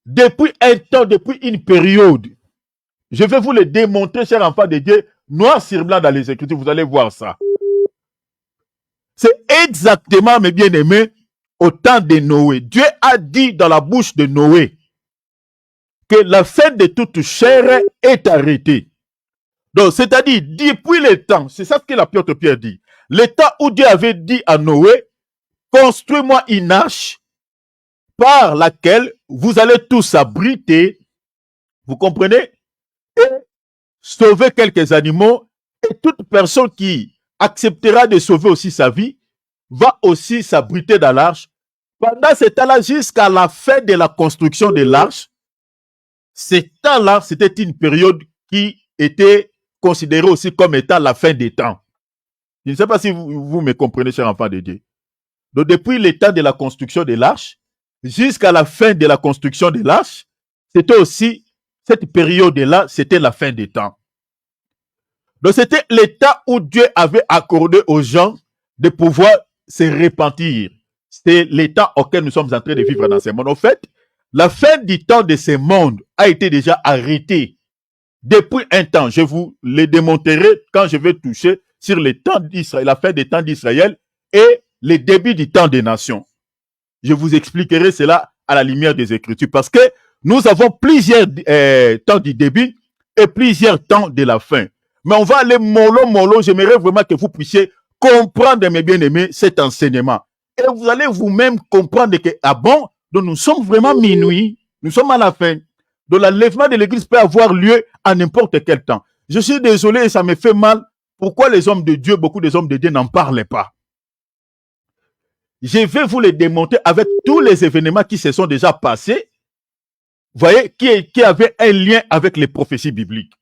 Depuis un temps, depuis une période. Je vais vous le démontrer, chers enfants de Dieu, noir sur blanc dans les Écritures, vous allez voir ça. C'est exactement, mes bien-aimés, au temps de Noé. Dieu a dit dans la bouche de Noé que la fin de toute chair est arrêtée. Donc, c'est-à-dire, depuis le temps, c'est ça que l'apôtre Pierre dit, le temps où Dieu avait dit à Noé, construis-moi une arche par laquelle vous allez tous abriter, vous comprenez, et sauver quelques animaux, et toute personne qui acceptera de sauver aussi sa vie, va aussi s'abriter dans l'arche. Pendant ce temps-là, jusqu'à la fin de la construction de l'arche, ce temps-là, c'était une période qui était considérée aussi comme étant la fin des temps. Je ne sais pas si vous me comprenez, chers enfants de Dieu. Donc, depuis le temps de la construction de l'arche, jusqu'à la fin de la construction de l'arche, c'était aussi, cette période-là, c'était la fin des temps. Donc, c'était le temps où Dieu avait accordé aux gens de pouvoir se repentir. C'est l'état auquel nous sommes en train de vivre dans ce monde. En fait, la fin du temps de ce monde a été déjà arrêtée depuis un temps. Je vous le démontrerai quand je vais toucher sur le temps d'Israël, la fin des temps d'Israël et le début du temps des nations. Je vous expliquerai cela à la lumière des Écritures parce que nous avons plusieurs temps du début et plusieurs temps de la fin. Mais on va aller mollo. J'aimerais vraiment que vous puissiez comprendre, mes bien-aimés, cet enseignement. Et vous allez vous-même comprendre que, ah bon, donc nous sommes vraiment minuit, nous sommes à la fin. Donc l'enlèvement de l'église peut avoir lieu à n'importe quel temps. Je suis désolé et ça me fait mal. Pourquoi les hommes de Dieu, beaucoup des hommes de Dieu n'en parlent pas? Je vais vous les démontrer avec tous les événements qui se sont déjà passés, vous voyez, qui avaient un lien avec les prophéties bibliques.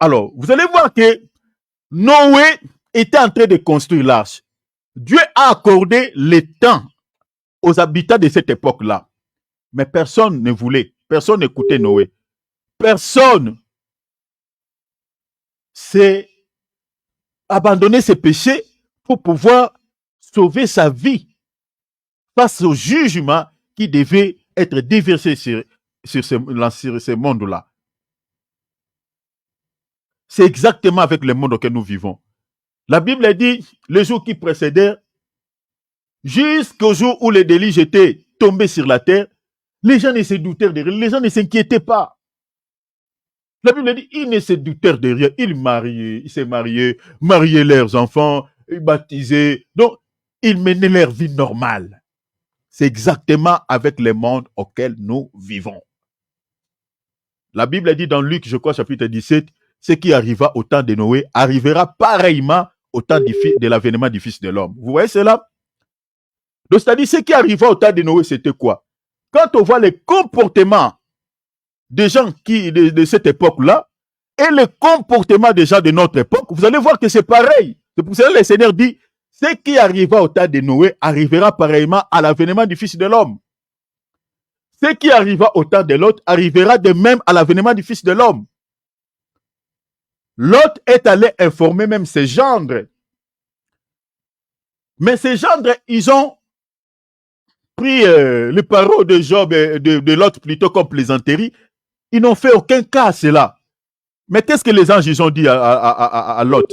Alors, vous allez voir que Noé était en train de construire l'arche. Dieu a accordé le temps aux habitants de cette époque-là. Mais personne ne voulait, personne n'écoutait Noé. Personne s'est abandonné ses péchés pour pouvoir sauver sa vie. face au jugement qui devait être déversé sur ce monde-là. C'est exactement avec le monde auquel nous vivons. La Bible dit, les jours qui précédèrent, jusqu'au jour où les déluges étaient tombés sur la terre, les gens ne se doutèrent de rien, les gens ne s'inquiétaient pas. La Bible dit, ils ne se doutèrent de rien, ils se mariaient leurs enfants, ils baptisaient, donc ils menaient leur vie normale. C'est exactement avec le monde auquel nous vivons. La Bible dit dans Luc, je crois, chapitre 17, ce qui arriva au temps de Noé arrivera pareillement au temps de l'avènement du Fils de l'homme. Vous voyez cela? Donc, c'est-à-dire, ce qui arriva au temps de Noé, c'était quoi? Quand on voit les comportements des gens de cette époque-là et le comportement des gens de notre époque, vous allez voir que c'est pareil. C'est pour ça que le Seigneur dit, ce qui arriva au temps de Noé arrivera pareillement à l'avènement du Fils de l'homme. Ce qui arriva au temps de Lot arrivera de même à l'avènement du Fils de l'homme. Lot est allé informer même ses gendres. Mais ces gendres, ils ont pris les paroles de Job et de Lot plutôt comme plaisanterie. Ils n'ont fait aucun cas à cela. Mais qu'est-ce que les anges ils ont dit à Lot?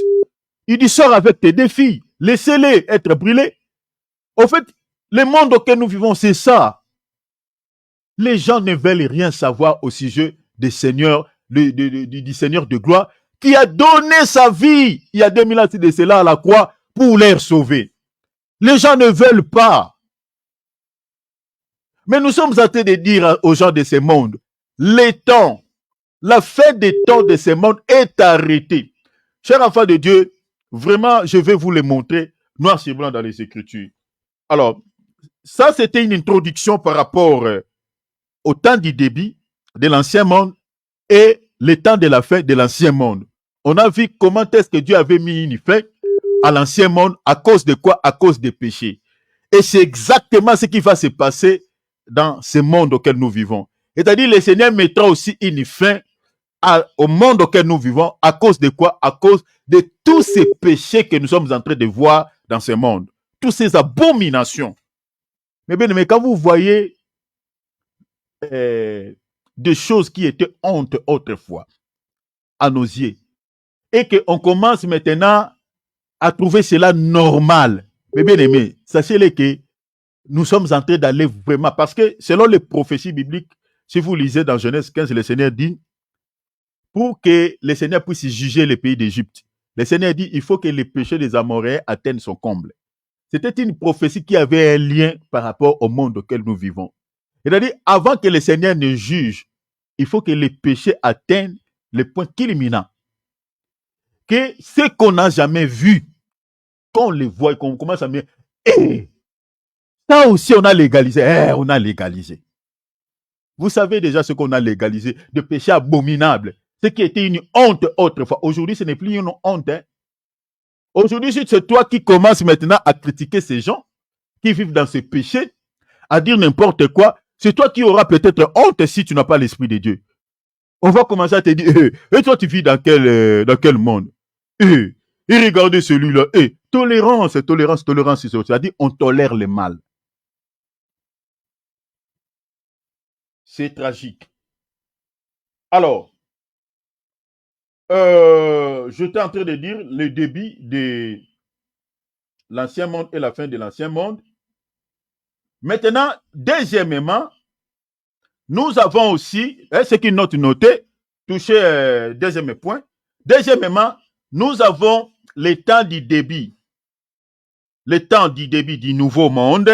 Il dit, sors avec tes deux filles, laissez-les être brûlés. Au fait, le monde auquel nous vivons, c'est ça. Les gens ne veulent rien savoir au sujet du Seigneur, du Seigneur de gloire, qui a donné sa vie, il y a 2000 ans de cela à la croix, pour les sauver. Les gens ne veulent pas. Mais nous sommes en train de dire aux gens de ce monde, les temps, la fin des temps de ce monde est arrêtée. Chers enfants de Dieu, vraiment, je vais vous les montrer noir sur blanc dans les Écritures. Alors, ça, c'était une introduction par rapport au temps du début de l'ancien monde et le temps de la fin de l'ancien monde. On a vu comment est-ce que Dieu avait mis une fin à l'ancien monde. À cause de quoi? À cause des péchés. Et c'est exactement ce qui va se passer dans ce monde auquel nous vivons. C'est-à-dire, le Seigneur mettra aussi une fin au monde auquel nous vivons. À cause de quoi? À cause de tous ces péchés que nous sommes en train de voir dans ce monde. Toutes ces abominations. Mais bien, mais quand vous voyez des choses qui étaient honte autrefois à nos yeux et qu'on commence maintenant à trouver cela normal. Mais bien aimé, sachez-le que nous sommes en train d'aller vraiment, parce que selon les prophéties bibliques, si vous lisez dans Genèse 15, le Seigneur dit, pour que le Seigneur puisse juger le pays d'Égypte, le Seigneur dit, il faut que les péchés des Amoréens atteignent son comble. C'était une prophétie qui avait un lien par rapport au monde auquel nous vivons. C'est-à-dire, avant que le Seigneur ne juge, il faut que les péchés atteignent le point culminant. Que ce qu'on n'a jamais vu, qu'on les voit et qu'on commence à me dire, ça aussi on a légalisé. On a légalisé. Vous savez déjà ce qu'on a légalisé, de péchés abominables. Ce qui était une honte autrefois. Aujourd'hui, ce n'est plus une honte. Aujourd'hui, c'est toi qui commences maintenant à critiquer ces gens qui vivent dans ce péché, à dire n'importe quoi. C'est toi qui auras peut-être honte si tu n'as pas l'Esprit de Dieu. On va commencer à te dire, et toi tu vis dans quel monde? Et regardez celui-là. Tolérance, c'est-à-dire on tolère le mal. C'est tragique. Alors, j'étais en train de dire le début de l'ancien monde et la fin de l'ancien monde. Maintenant, deuxièmement, nous avons aussi, ce qui note noté, touché deuxième point. Deuxièmement, nous avons le temps du début. Le temps du début du nouveau monde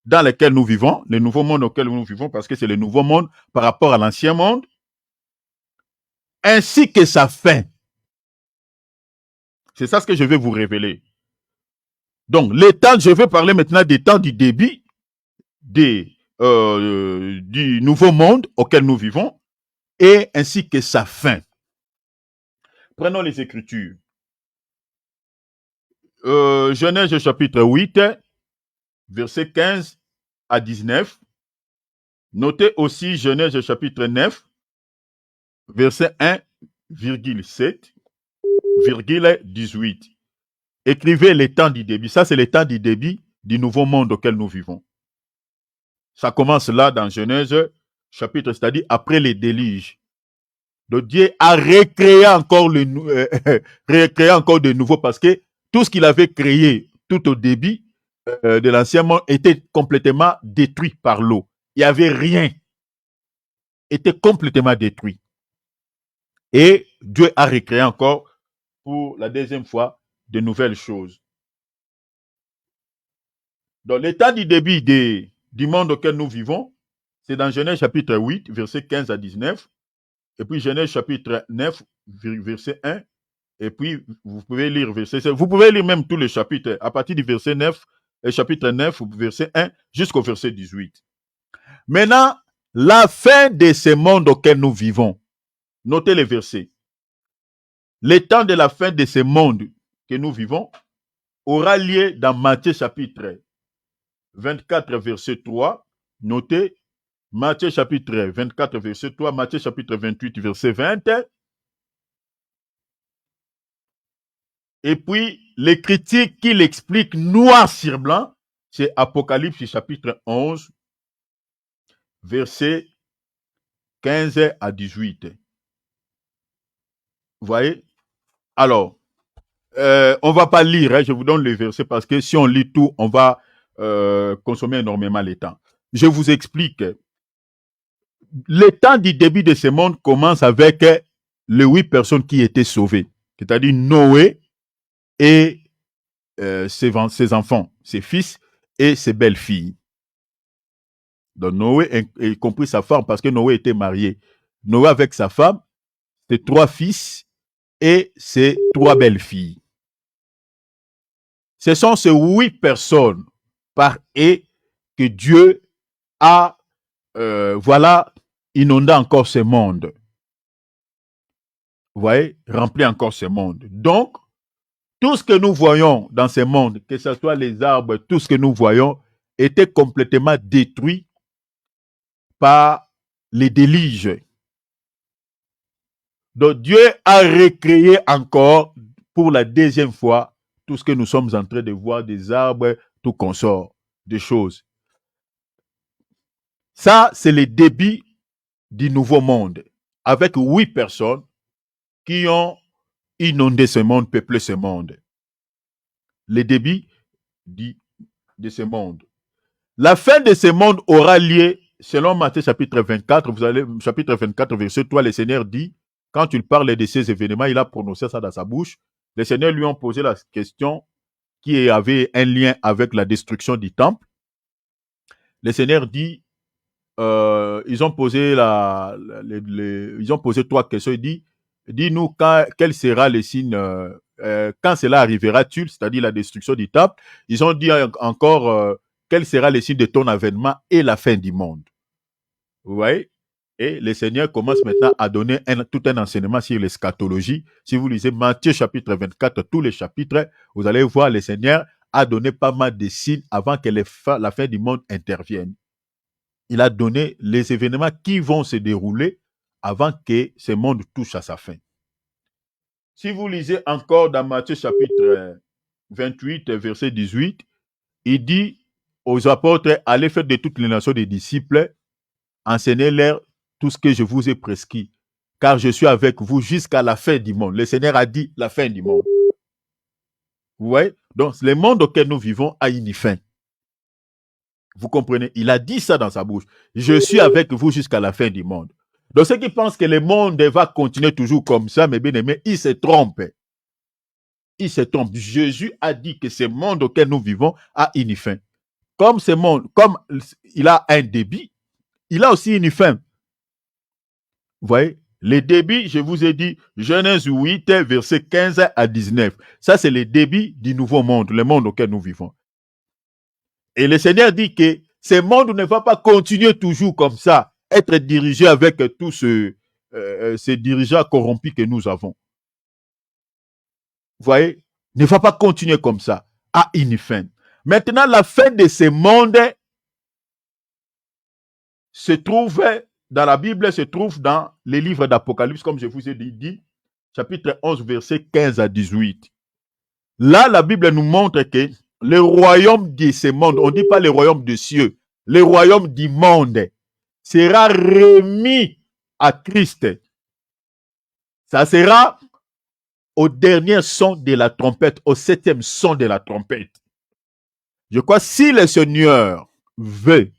dans lequel nous vivons, le nouveau monde auquel nous vivons, parce que c'est le nouveau monde par rapport à l'ancien monde, ainsi que sa fin. C'est ça ce que je vais vous révéler. Donc, les temps, je vais parler maintenant des temps du début du nouveau monde auquel nous vivons, et ainsi que sa fin. Prenons les Écritures. Genèse chapitre 8, verset 15 à 19. Notez aussi Genèse chapitre 9, verset 1,7,18. Écrivez les temps du début. Ça, c'est les temps du début du nouveau monde auquel nous vivons. Ça commence là dans Genèse, chapitre, c'est-à-dire après les déluges. Donc Dieu a recréé encore, recréé encore de nouveau parce que tout ce qu'il avait créé tout au début de l'ancien monde était complètement détruit par l'eau. Il n'y avait rien. Était complètement détruit. Et Dieu a recréé encore pour la deuxième fois de nouvelles choses. Donc l'état du début du monde auquel nous vivons, c'est dans Genèse chapitre 8, versets 15 à 19, et puis Genèse chapitre 9, verset 1, et puis vous pouvez lire verset 7. Vous pouvez lire même tous les chapitres, à partir du verset 9, chapitre 9, verset 1, jusqu'au verset 18. Maintenant, la fin de ce monde auquel nous vivons, notez les versets. Le temps de la fin de ce monde que nous vivons aura lieu dans Matthieu chapitre 24, verset 3. Notez Matthieu chapitre 24, verset 3, Matthieu chapitre 28, verset 20. Et puis, les critiques qui l'expliquent noir sur blanc, c'est Apocalypse chapitre 11, verset 15 à 18. Vous voyez? Alors, on ne va pas lire, hein, je vous donne les versets parce que si on lit tout, on va consommer énormément le temps. Je vous explique. Le temps du début de ce monde commence avec les 8 personnes qui étaient sauvées, c'est-à-dire Noé et ses enfants, ses fils et ses belles-filles. Donc Noé, y compris sa femme, parce que Noé était marié. Noé avec sa femme, ses 3 fils et ses 3 belles-filles. Ce sont ces 8 personnes par et que Dieu a inondé encore ce monde. Vous voyez, rempli encore ce monde. Donc, tout ce que nous voyons dans ce monde, que ce soit les arbres, tout ce que nous voyons, était complètement détruit par les déluges. Donc Dieu a recréé encore pour la deuxième fois tout ce que nous sommes en train de voir, des arbres, tout consort, des choses. Ça, c'est le début du nouveau monde, avec 8 personnes qui ont inondé ce monde, peuplé ce monde. Le début de ce monde. La fin de ce monde aura lieu, selon Matthieu chapitre 24, vous allez, chapitre 24, verset 3, le Seigneur dit, quand il parle de ces événements, il a prononcé ça dans sa bouche. Les Seigneurs lui ont posé la question qui avait un lien avec la destruction du temple. Le Seigneur dit, ils ont posé ils ont posé 3 questions. Il dit, dis-nous quel sera le signe, quand cela arrivera-t-il, c'est-à-dire la destruction du temple. Ils ont dit encore, quel sera le signe de ton avènement et la fin du monde. Vous voyez? Et le Seigneur commence maintenant à donner tout un enseignement sur l'eschatologie. Si vous lisez Matthieu chapitre 24, tous les chapitres, vous allez voir le Seigneur a donné pas mal de signes avant que la fin du monde intervienne. Il a donné les événements qui vont se dérouler avant que ce monde touche à sa fin. Si vous lisez encore dans Matthieu chapitre 28, verset 18, il dit aux apôtres, allez faire de toutes les nations des disciples, enseignez-leur tout ce que je vous ai prescrit, car je suis avec vous jusqu'à la fin du monde. Le Seigneur a dit la fin du monde. Vous voyez? Donc, le monde auquel nous vivons a une fin. Vous comprenez? Il a dit ça dans sa bouche. Je suis avec vous jusqu'à la fin du monde. Donc, ceux qui pensent que le monde va continuer toujours comme ça, mes bien-aimés, ils se trompent. Ils se trompent. Jésus a dit que ce monde auquel nous vivons a une fin. Comme ce monde, comme il a un début, il a aussi une fin. Vous voyez? Le début, je vous ai dit, Genèse 8, verset 15 à 19. Ça, c'est le début du nouveau monde, le monde auquel nous vivons. Et le Seigneur dit que ce monde ne va pas continuer toujours comme ça, être dirigé avec tous ces dirigeants corrompus que nous avons. Vous voyez? Ne va pas continuer comme ça, à une fin. Maintenant, la fin de ce monde se trouve dans la Bible, se trouve dans les livres d'Apocalypse, comme je vous ai dit, chapitre 11, verset 15 à 18. Là, la Bible nous montre que le royaume de ce monde, on ne dit pas le royaume des cieux, le royaume du monde sera remis à Christ. Ça sera au dernier son de la trompette, au 7e son de la trompette. Je crois si le Seigneur veut,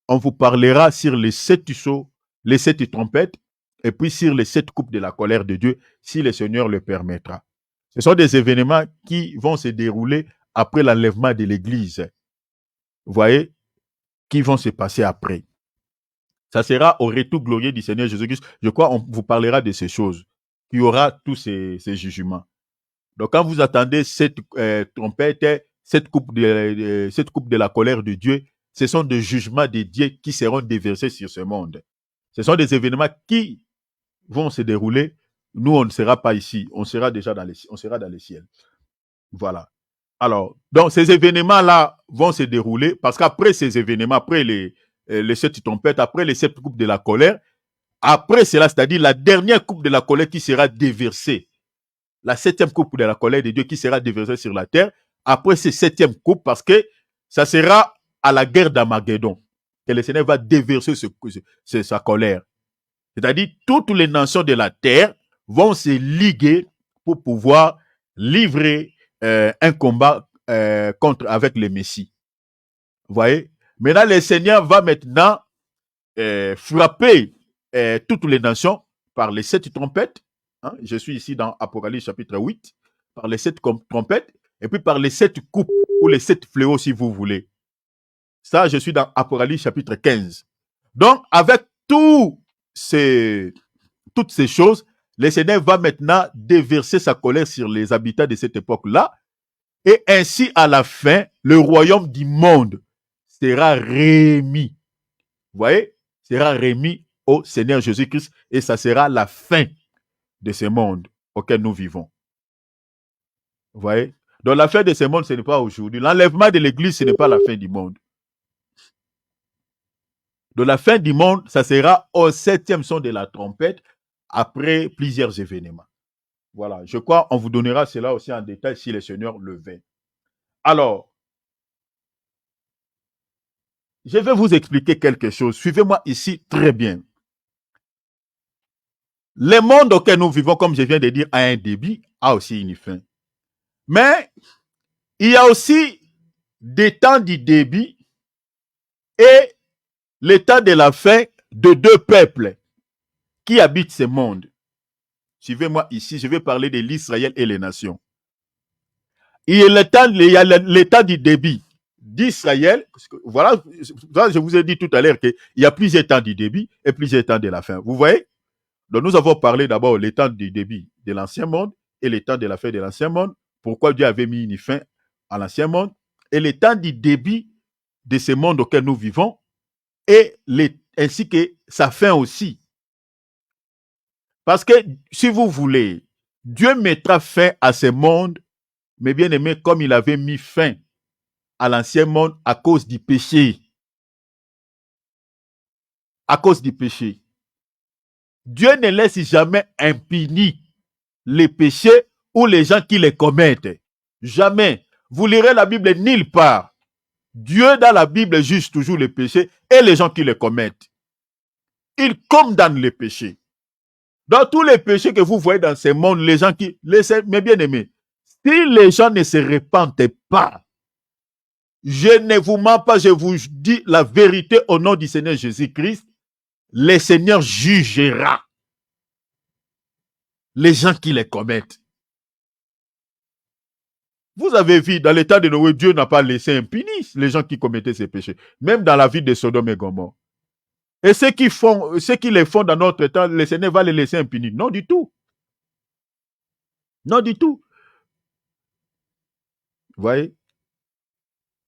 on vous parlera sur les 7 sceaux, les 7 trompettes, et puis sur les 7 coupes de la colère de Dieu, si le Seigneur le permettra. Ce sont des événements qui vont se dérouler après l'enlèvement de l'Église. Vous voyez, qui vont se passer après. Ça sera au retour glorieux du Seigneur Jésus-Christ. Je crois qu'on vous parlera de ces choses. Il y aura tous ces jugements. Donc, quand vous attendez cette trompette, cette coupe de la colère de Dieu, ce sont des jugements de Dieu qui seront déversés sur ce monde. Ce sont des événements qui vont se dérouler. Nous, on ne sera pas ici. On sera déjà dans les ciels. Voilà. Alors, donc, ces événements-là vont se dérouler parce qu'après ces événements, après les 7 trompettes, après les 7 coupes de la colère, après cela, c'est-à-dire la dernière coupe de la colère qui sera déversée, la 7e coupe de la colère de Dieu qui sera déversée sur la terre, après ces 7e coupe, parce que ça sera à la guerre d'Armageddon que le Seigneur va déverser sa colère. C'est-à-dire toutes les nations de la terre vont se liguer pour pouvoir livrer un combat avec le Messie. Vous voyez? Maintenant, le Seigneur va maintenant frapper toutes les nations par les 7 trompettes. Hein? Je suis ici dans Apocalypse chapitre 8, par les 7 trompettes, et puis par les 7 coupes ou les 7 fléaux si vous voulez. Ça, je suis dans Apocalypse chapitre 15. Donc, avec toutes ces choses, le Seigneur va maintenant déverser sa colère sur les habitants de cette époque-là, et ainsi, à la fin, le royaume du monde sera remis. Vous voyez? Sera remis au Seigneur Jésus-Christ, et ça sera la fin de ce monde auquel nous vivons. Vous voyez? Donc la fin de ce monde, ce n'est pas aujourd'hui. L'enlèvement de l'Église, ce n'est pas la fin du monde. Donc la fin du monde, ça sera au 7e son de la trompette, après plusieurs événements. Voilà, je crois qu'on vous donnera cela aussi en détail si le Seigneur le veut. Alors, je vais vous expliquer quelque chose. Suivez-moi ici très bien. Le monde auquel nous vivons, comme je viens de dire, a un début, a aussi une fin. Mais il y a aussi des temps du début et le temps de la fin de 2 peuples qui habitent ce monde. Suivez-moi ici, je vais parler de l'Israël et les nations. Il y a le temps du début d'Israël. Voilà, je vous ai dit tout à l'heure qu'il y a plusieurs temps du début et plusieurs temps de la fin. Vous voyez? Donc nous avons parlé d'abord le temps du début de l'ancien monde et le temps de la fin de l'ancien monde. Pourquoi Dieu avait mis une fin à l'ancien monde et le temps du début de ce monde auquel nous vivons et ainsi que sa fin aussi. Parce que si vous voulez, Dieu mettra fin à ce monde, mais bien aimé, comme il avait mis fin à l'ancien monde à cause du péché. À cause du péché. Dieu ne laisse jamais impunis les péchés ou les gens qui les commettent. Jamais. Vous lirez la Bible nulle part. Dieu dans la Bible juge toujours les péchés et les gens qui les commettent. Il condamne les péchés. Dans tous les péchés que vous voyez dans ce monde, les gens qui... Mais bien aimés, si les gens ne se repentent pas, je ne vous mens pas, je vous dis la vérité au nom du Seigneur Jésus-Christ, le Seigneur jugera les gens qui les commettent. Vous avez vu, dans l'état de Noé, Dieu n'a pas laissé impunis les gens qui commettaient ces péchés, même dans la vie de Sodome et Gomorrhe. Et ceux qui les font dans notre temps, le Seigneur va les laisser impunis. Non du tout. Non du tout. Vous voyez?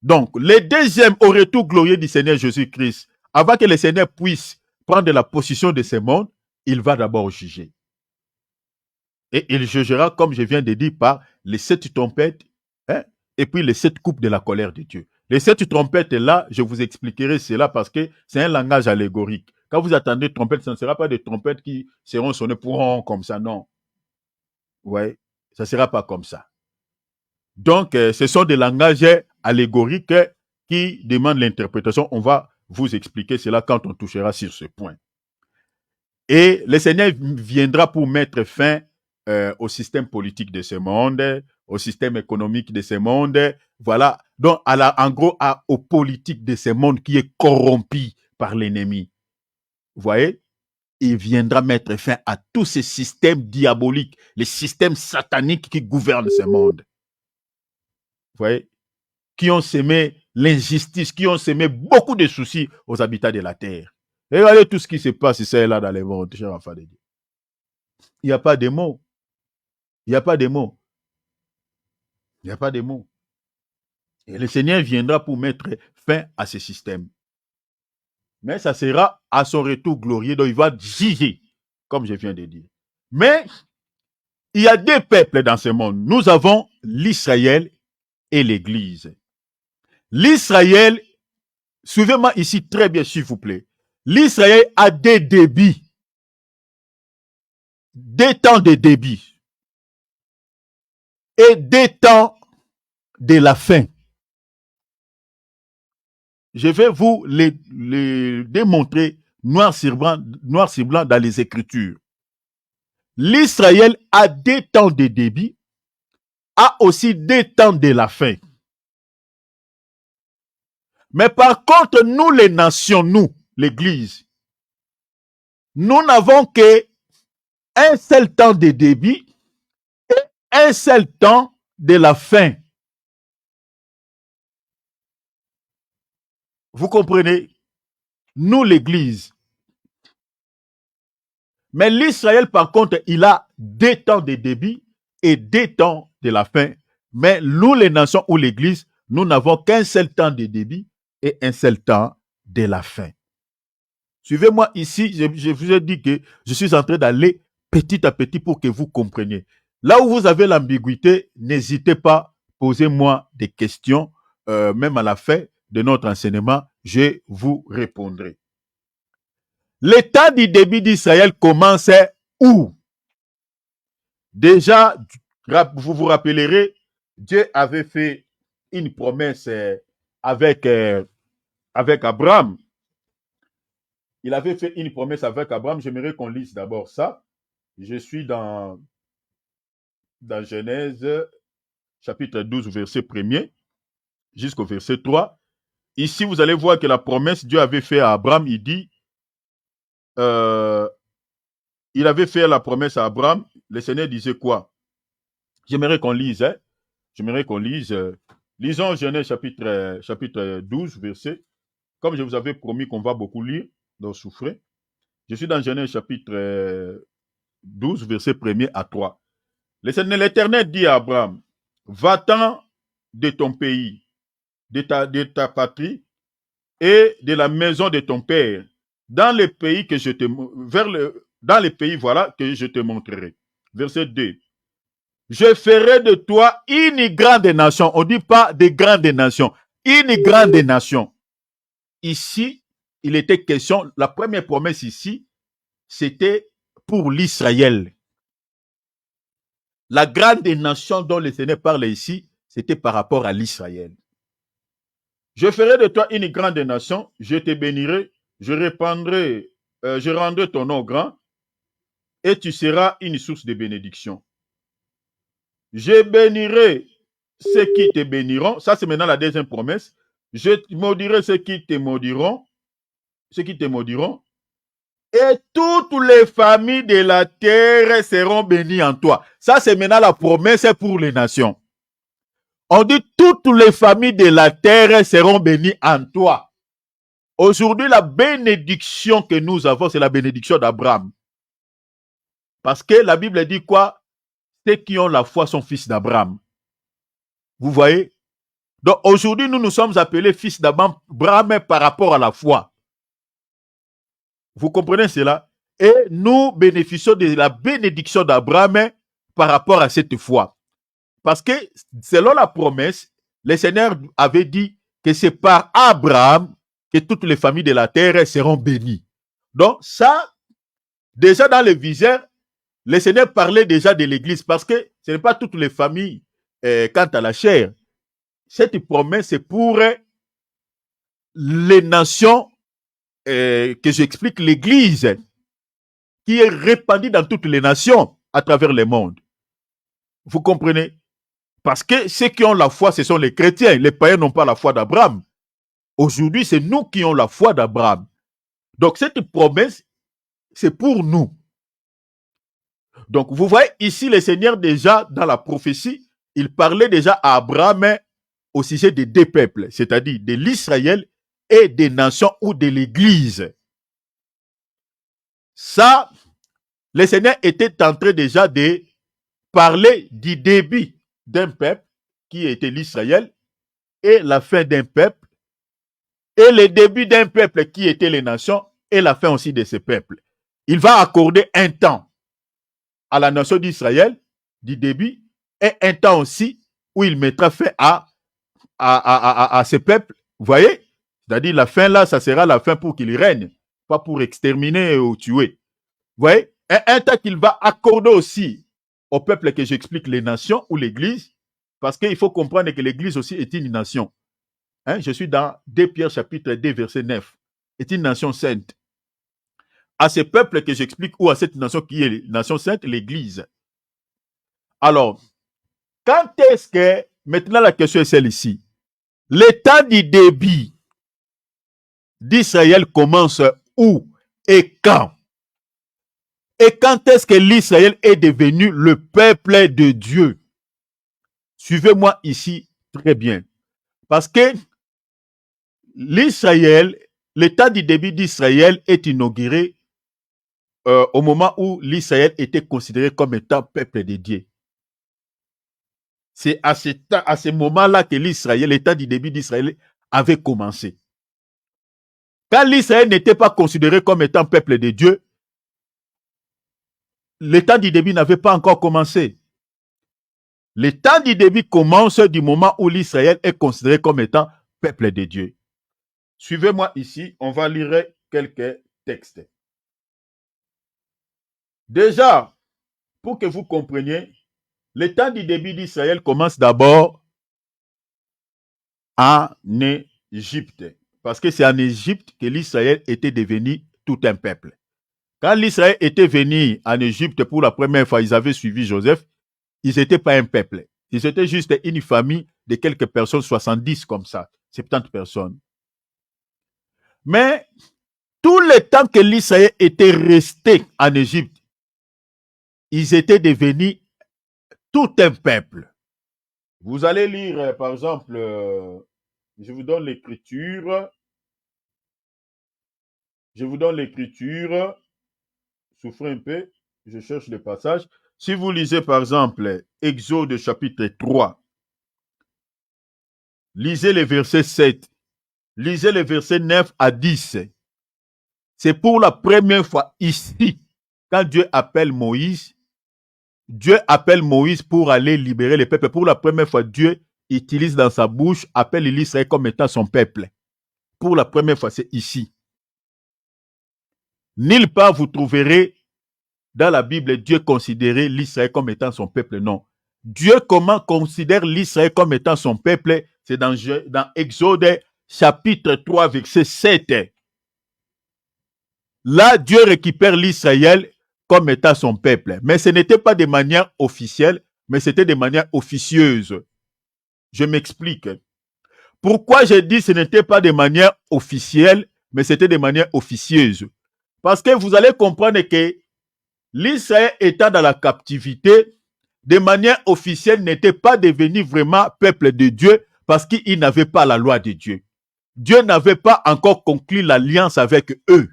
Donc, le deuxième au retour glorieux du Seigneur Jésus-Christ, avant que le Seigneur puisse prendre la position de ce monde, il va d'abord juger. Et il jugera, comme je viens de dire, par les 7 trompettes, et puis les 7 coupes de la colère de Dieu. Les 7 trompettes, là, je vous expliquerai cela parce que c'est un langage allégorique. Quand vous attendez trompettes, ce ne sera pas des trompettes qui seront sonnées pour comme ça, non. Vous voyez, ça ne sera pas comme ça. Donc, ce sont des langages allégoriques qui demandent l'interprétation. On va vous expliquer cela quand on touchera sur ce point. Et le Seigneur viendra pour mettre fin au système politique de ce monde, au système économique de ce monde, voilà, donc en gros aux politiques de ce monde qui est corrompu par l'ennemi. Vous voyez, il viendra mettre fin à tous ces systèmes diaboliques, les systèmes sataniques qui gouvernent ce monde. Vous voyez, qui ont semé l'injustice, qui ont semé beaucoup de soucis aux habitants de la terre. Et regardez tout ce qui se passe ici et là dans le monde, cher enfant de Dieu. Il n'y a pas de mots. Il n'y a pas de mots. Il n'y a pas de mots. Et le Seigneur viendra pour mettre fin à ce système. Mais ça sera à son retour glorieux, donc il va juger, comme je viens de dire. Mais il y a deux peuples dans ce monde. Nous avons l'Israël et l'Église. L'Israël, suivez-moi ici très bien, s'il vous plaît. L'Israël a des débits. Des temps de débit. Et des temps de la fin. Je vais vous les démontrer noir sur blanc dans les Écritures. L'Israël a des temps de débit, a aussi des temps de la fin. Mais par contre, nous les nations, nous, l'Église, nous n'avons qu'un seul temps de débit et un seul temps de la fin. Vous comprenez? Nous, l'Église. Mais l'Israël, par contre, il a des temps de débit et des temps de la fin. Mais nous, les nations ou l'Église, nous n'avons qu'un seul temps de débit et un seul temps de la fin. Suivez-moi ici, je vous ai dit que je suis en train d'aller petit à petit pour que vous compreniez. Là où vous avez l'ambiguïté, n'hésitez pas, posez-moi des questions, même à la fin de notre enseignement, je vous répondrai. L'état du débit d'Israël commençait où? Déjà, vous vous rappellerez, Dieu avait fait une promesse avec Abraham. Il avait fait une promesse avec Abraham. J'aimerais qu'on lise d'abord ça. Je suis dans Genèse, chapitre 12, verset 1er, jusqu'au verset 3. Ici, vous allez voir que la promesse Dieu avait fait à Abraham, il dit, il avait fait la promesse à Abraham, le Seigneur disait quoi? J'aimerais qu'on lise, hein? J'aimerais qu'on lise. Lisons Genèse chapitre 12, verset. Comme je vous avais promis qu'on va beaucoup lire, donc souffrez. Je suis dans Genèse chapitre 12, verset 1er à 3. L'Éternel dit à Abraham, va-t'en de ton pays, de ta patrie et de la maison de ton père, dans les pays que je te dans les pays voilà que je te montrerai. Verset 2. Je ferai de toi une grande nation. On ne dit pas de grandes nations, une grande nation. Ici, il était question, la première promesse ici, c'était pour l'Israël. La grande nation dont le Seigneur parle ici, c'était par rapport à l'Israël. Je ferai de toi une grande nation, je te bénirai, je rendrai ton nom grand, et tu seras une source de bénédiction. Je bénirai ceux qui te béniront. Ça, c'est maintenant la deuxième promesse. Je maudirai ceux qui te maudiront. Et toutes les familles de la terre seront bénies en toi. Ça, c'est maintenant la promesse pour les nations. On dit toutes les familles de la terre seront bénies en toi. Aujourd'hui, la bénédiction que nous avons, c'est la bénédiction d'Abraham. Parce que la Bible dit quoi? Ceux qui ont la foi sont fils d'Abraham. Vous voyez? Donc aujourd'hui, nous sommes appelés fils d'Abraham par rapport à la foi. Vous comprenez cela? Et nous bénéficions de la bénédiction d'Abraham par rapport à cette foi. Parce que selon la promesse, le Seigneur avait dit que c'est par Abraham que toutes les familles de la terre seront bénies. Donc ça, déjà dans le viseur, le Seigneur parlait déjà de l'Église parce que ce n'est pas toutes les familles quant à la chair. Cette promesse est pour les nations que j'explique l'Église qui est répandue dans toutes les nations à travers le monde. Vous comprenez? Parce que ceux qui ont la foi, ce sont les chrétiens. Les païens n'ont pas la foi d'Abraham. Aujourd'hui, c'est nous qui avons la foi d'Abraham. Donc, cette promesse, c'est pour nous. Donc, vous voyez ici, le Seigneur, déjà, dans la prophétie, il parlait déjà à Abraham au sujet des deux peuples, c'est-à-dire de l'Israël et des nations ou de l'Église. Ça, le Seigneur était en train déjà de parler du début d'un peuple qui était l'Israël et la fin d'un peuple et le début d'un peuple qui était les nations et la fin aussi de ce peuple. Il va accorder un temps à la nation d'Israël du début et un temps aussi où il mettra fin à ce peuple. Vous voyez? C'est-à-dire la fin là, ça sera la fin pour qu'il règne, pas pour exterminer ou tuer. Vous voyez? Et un temps qu'il va accorder aussi au peuple que j'explique, les nations ou l'Église, parce qu'il faut comprendre que l'Église aussi est une nation. Hein? Je suis dans 2 Pierre chapitre 2 verset 9. Est une nation sainte. À ce peuple que j'explique ou à cette nation qui est nation sainte, l'Église. Alors, quand est-ce que, maintenant la question est celle-ci, l'état du débit d'Israël commence où et quand? Et quand est-ce que l'Israël est devenu le peuple de Dieu? Suivez-moi ici très bien. Parce que l'Israël, l'état du début d'Israël est inauguré au moment où l'Israël était considéré comme étant peuple de Dieu. C'est à ce moment-là que l'Israël, l'état du début d'Israël avait commencé. Quand l'Israël n'était pas considéré comme étant peuple de Dieu, l'état du début n'avait pas encore commencé. L'état du début commence du moment où l'Israël est considéré comme étant peuple de Dieu. Suivez-moi ici, on va lire quelques textes. Déjà, pour que vous compreniez, l'état du début d'Israël commence d'abord en Égypte. Parce que c'est en Égypte que l'Israël était devenu tout un peuple. Quand l'Israël était venu en Égypte pour la première fois, ils avaient suivi Joseph, ils n'étaient pas un peuple. Ils étaient juste une famille de quelques personnes, 70 comme ça, 70 personnes. Mais tout le temps que l'Israël était resté en Égypte, ils étaient devenus tout un peuple. Vous allez lire, par exemple, je vous donne l'écriture. Je vous donne l'écriture. Souffrez un peu, je cherche le passage. Si vous lisez, par exemple, Exode chapitre 3, lisez les versets 7, lisez les versets 9 à 10. C'est pour la première fois ici, quand Dieu appelle Moïse pour aller libérer les peuples. Pour la première fois, Dieu utilise dans sa bouche, appelle l'Israël comme étant son peuple. Pour la première fois, c'est ici. Nulle part vous trouverez dans la Bible Dieu considérer l'Israël comme étant son peuple. Non. Dieu considère l'Israël comme étant son peuple? C'est dans Exode chapitre 3 verset 7. Là, Dieu récupère l'Israël comme étant son peuple. Mais ce n'était pas de manière officielle, mais c'était de manière officieuse. Je m'explique. Pourquoi j'ai dit que ce n'était pas de manière officielle, mais c'était de manière officieuse? Parce que vous allez comprendre que l'Israël étant dans la captivité, de manière officielle, n'était pas devenu vraiment peuple de Dieu parce qu'il n'avait pas la loi de Dieu. Dieu n'avait pas encore conclu l'alliance avec eux.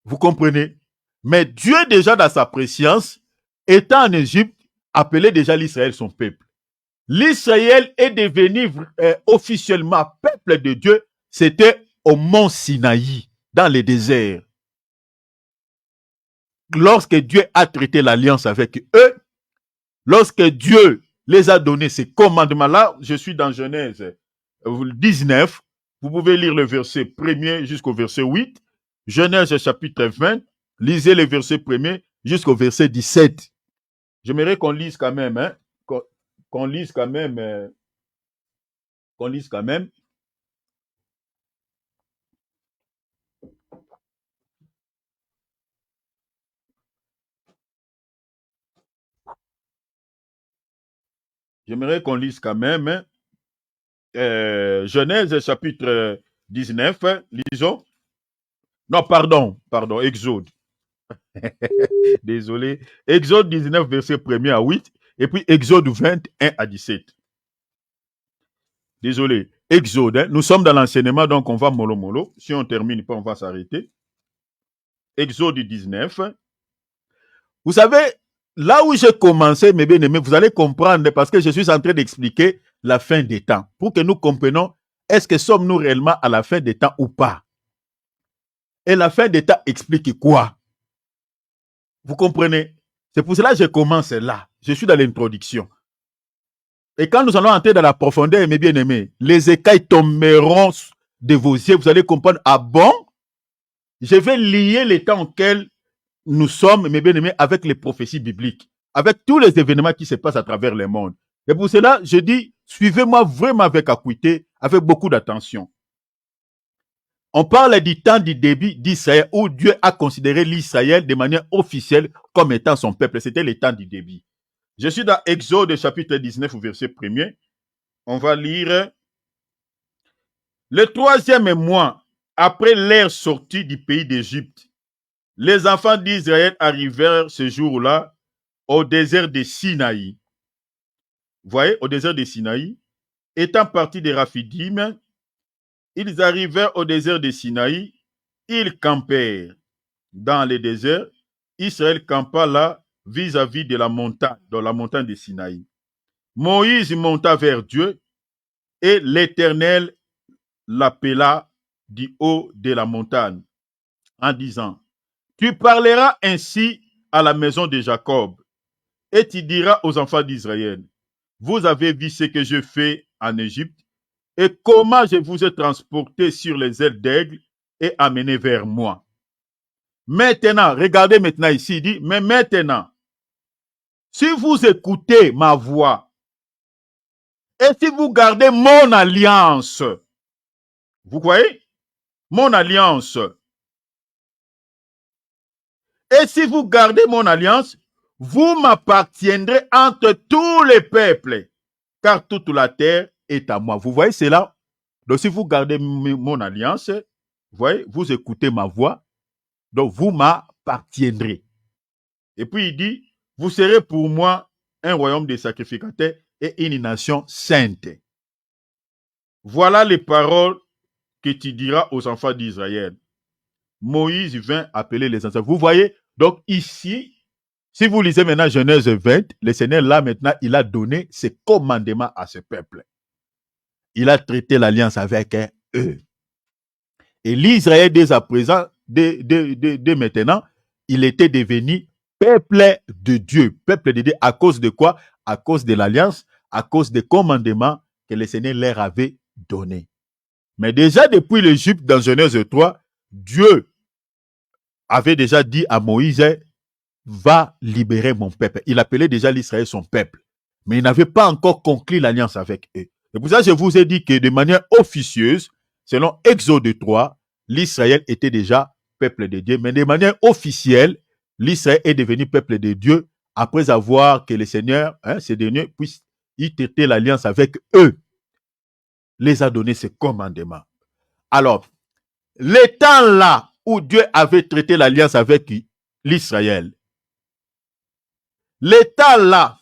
Vous comprenez? Mais Dieu, déjà dans sa préscience, étant en Égypte, appelait déjà l'Israël son peuple. L'Israël est devenu officiellement peuple de Dieu, c'était au mont Sinaï, dans le désert. Lorsque Dieu a traité l'alliance avec eux, lorsque Dieu les a donné ces commandements-là, je suis dans Genèse 19, vous pouvez lire le verset 1er jusqu'au verset 8, Genèse chapitre 20, lisez le verset 1er jusqu'au verset 17. J'aimerais qu'on lise quand même, hein, qu'on lise quand même J'aimerais qu'on lise quand même Genèse chapitre 19, lisons. Non, pardon, Exode. Désolé. Exode 19, verset 1er à 8, et puis Exode 21 à 17. Désolé. Exode, hein. Nous sommes dans l'enseignement, donc on va mollo. Si on termine pas, on va s'arrêter. Exode 19. Vous savez, là où j'ai commencé, mes bien-aimés, vous allez comprendre, parce que je suis en train d'expliquer la fin des temps, pour que nous comprenions, est-ce que sommes-nous réellement à la fin des temps ou pas? Et la fin des temps explique quoi? Vous comprenez? C'est pour cela que je commence là. Je suis dans l'introduction. Et quand nous allons entrer dans la profondeur, mes bien-aimés, les écailles tomberont de vos yeux. Vous allez comprendre, ah bon? Je vais lier les temps auxquels nous sommes, mes bien-aimés, avec les prophéties bibliques, avec tous les événements qui se passent à travers le monde. Et pour cela, je dis, suivez-moi vraiment avec acuité, avec beaucoup d'attention. On parle du temps du début d'Israël, où Dieu a considéré l'Israël de manière officielle comme étant son peuple. C'était le temps du début. Je suis dans Exode chapitre 19, verset 1er. On va lire. Le 3e mois, après leur sortie du pays d'Égypte, les enfants d'Israël arrivèrent ce jour-là au désert de Sinaï. Vous voyez, au désert de Sinaï, étant partis de Raphidim, ils arrivèrent au désert de Sinaï, ils campèrent dans le désert. Israël campa là vis-à-vis de la montagne, dans la montagne de Sinaï. Moïse monta vers Dieu et l'Éternel l'appela du haut de la montagne en disant, tu parleras ainsi à la maison de Jacob et tu diras aux enfants d'Israël, vous avez vu ce que je fais en Égypte et comment je vous ai transporté sur les ailes d'aigle et amené vers moi. Maintenant, regardez maintenant ici, il dit, mais maintenant, si vous écoutez ma voix et si vous gardez mon alliance, vous voyez, mon alliance, et si vous gardez mon alliance, vous m'appartiendrez entre tous les peuples, car toute la terre est à moi. Vous voyez cela? Donc si vous gardez mon alliance, vous voyez, vous écoutez ma voix, donc vous m'appartiendrez. Et puis il dit, vous serez pour moi un royaume de sacrificateurs et une nation sainte. Voilà les paroles que tu diras aux enfants d'Israël. Moïse vint appeler les anciens. Vous voyez, donc ici, si vous lisez maintenant Genèse 20, le Seigneur là maintenant, il a donné ses commandements à ce peuple. Il a traité l'alliance avec eux. Et l'Israël dès à présent, dès maintenant, il était devenu peuple de Dieu. Peuple de Dieu à cause de quoi? À cause de l'alliance, à cause des commandements que le Seigneur leur avait donnés. Mais déjà depuis l'Égypte, dans Genèse 3, Dieu avait déjà dit à Moïse, va libérer mon peuple. Il appelait déjà l'Israël son peuple. Mais il n'avait pas encore conclu l'alliance avec eux. Et pour ça, je vous ai dit que de manière officieuse, selon Exode 3, l'Israël était déjà peuple de Dieu. Mais de manière officielle, l'Israël est devenu peuple de Dieu après avoir que le Seigneur, ces derniers, puisse y traiter l'alliance avec eux. Les a donné ses commandements. Alors, le temps là où Dieu avait traité l'alliance avec l'Israël, le temps là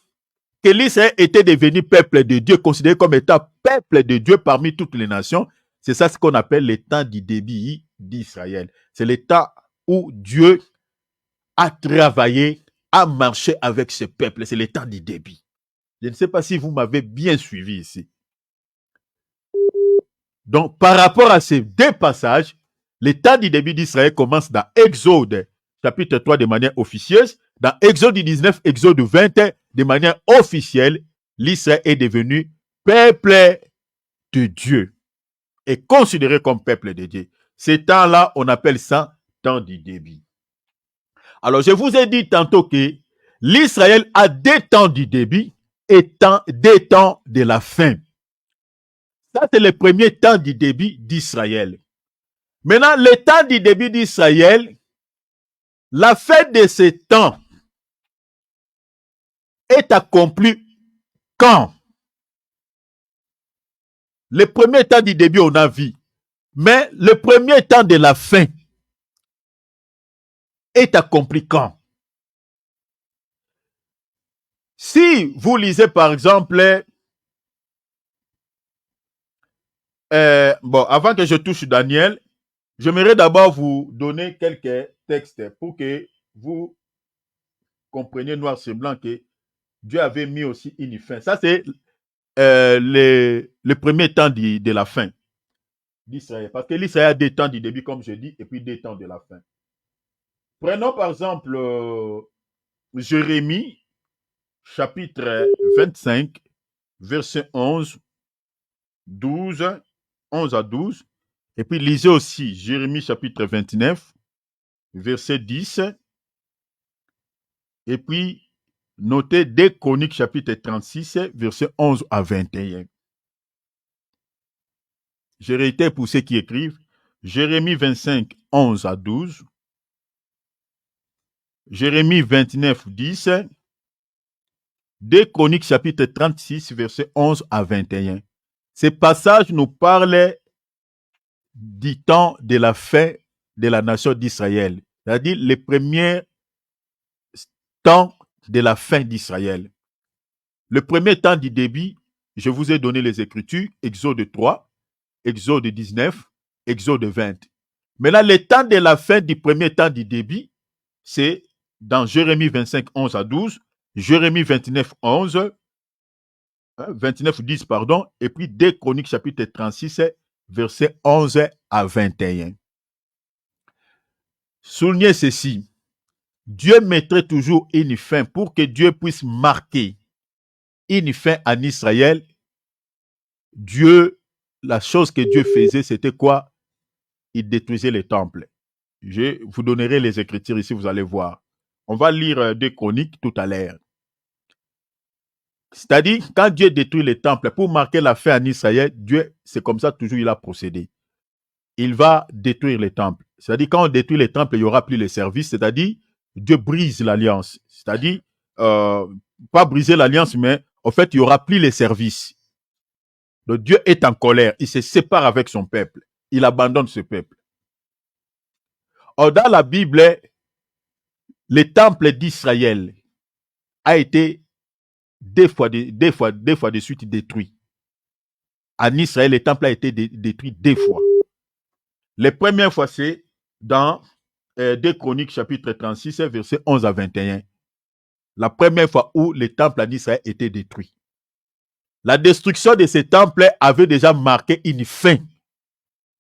que l'Israël était devenu peuple de Dieu, considéré comme étant peuple de Dieu parmi toutes les nations, c'est ça ce qu'on appelle le temps du début d'Israël. C'est le temps où Dieu a travaillé, a marché avec ce peuple. C'est le temps du début. Je ne sais pas si vous m'avez bien suivi ici. Donc, par rapport à ces deux passages, le temps du début d'Israël commence dans Exode, chapitre 3, de manière officieuse. Dans Exode 19, Exode 20, de manière officielle, l'Israël est devenu peuple de Dieu et considéré comme peuple de Dieu. Ces temps-là, on appelle ça temps du début. Alors, je vous ai dit tantôt que l'Israël a des temps du début et des temps de la fin. Ça, c'est le premier temps du début d'Israël. Maintenant, le temps du début d'Israël, la fin de ce temps est accomplie quand? Le premier temps du début, on a vu. Mais le premier temps de la fin est accompli quand? Si vous lisez par exemple, bon, avant que je touche Daniel, j'aimerais d'abord vous donner quelques textes pour que vous compreniez noir sur blanc que Dieu avait mis aussi une fin. Ça, c'est le premier temps de la fin d'Israël. Parce que l'Israël a des temps du début, comme je dis, et puis des temps de la fin. Prenons par exemple Jérémie, chapitre 25, verset 11, 12, 11 à 12. Et puis lisez aussi Jérémie, chapitre 29, verset 10. Et puis notez 2 Chroniques, chapitre 36, verset 11 à 21. Je réitère pour ceux qui écrivent. Jérémie 25, 11 à 12. Jérémie 29, 10. 2 Chroniques, chapitre 36, verset 11 à 21. Ces passages nous parlent du temps de la fin de la nation d'Israël, c'est-à-dire les premiers temps de la fin d'Israël. Le premier temps du début, je vous ai donné les Écritures, Exode 3, Exode 19, Exode 20. Maintenant, le temps de la fin du premier temps du début, c'est dans Jérémie 25, 11 à 12, Jérémie 29, 11, 29, 10, pardon, et puis 2 Chroniques, chapitre 36, verset 11 à 21. Soulignez ceci. Dieu mettrait toujours une fin pour que Dieu puisse marquer une fin en Israël. Dieu, la chose que Dieu faisait, c'était quoi? Il détruisait les temples. Je vous donnerai les Écritures ici, vous allez voir. On va lire 2 Chroniques tout à l'heure. C'est-à-dire, quand Dieu détruit les temples pour marquer la fin en Israël, Dieu, c'est comme ça toujours il a procédé. Il va détruire les temples. C'est-à-dire, quand on détruit les temples, il n'y aura plus les services. C'est-à-dire, Dieu brise l'alliance. C'est-à-dire, pas briser l'alliance, mais en fait, il n'y aura plus les services. Donc, Dieu est en colère. Il se sépare avec son peuple. Il abandonne ce peuple. Or, dans la Bible, le temple d'Israël a été deux fois de suite détruit. En Israël, le temple a été détruit 2 fois. La première fois, c'est dans 2 Chroniques, chapitre 36, verset 11 à 21. La première fois où le temple en Israël était détruit. La destruction de ce temple avait déjà marqué une fin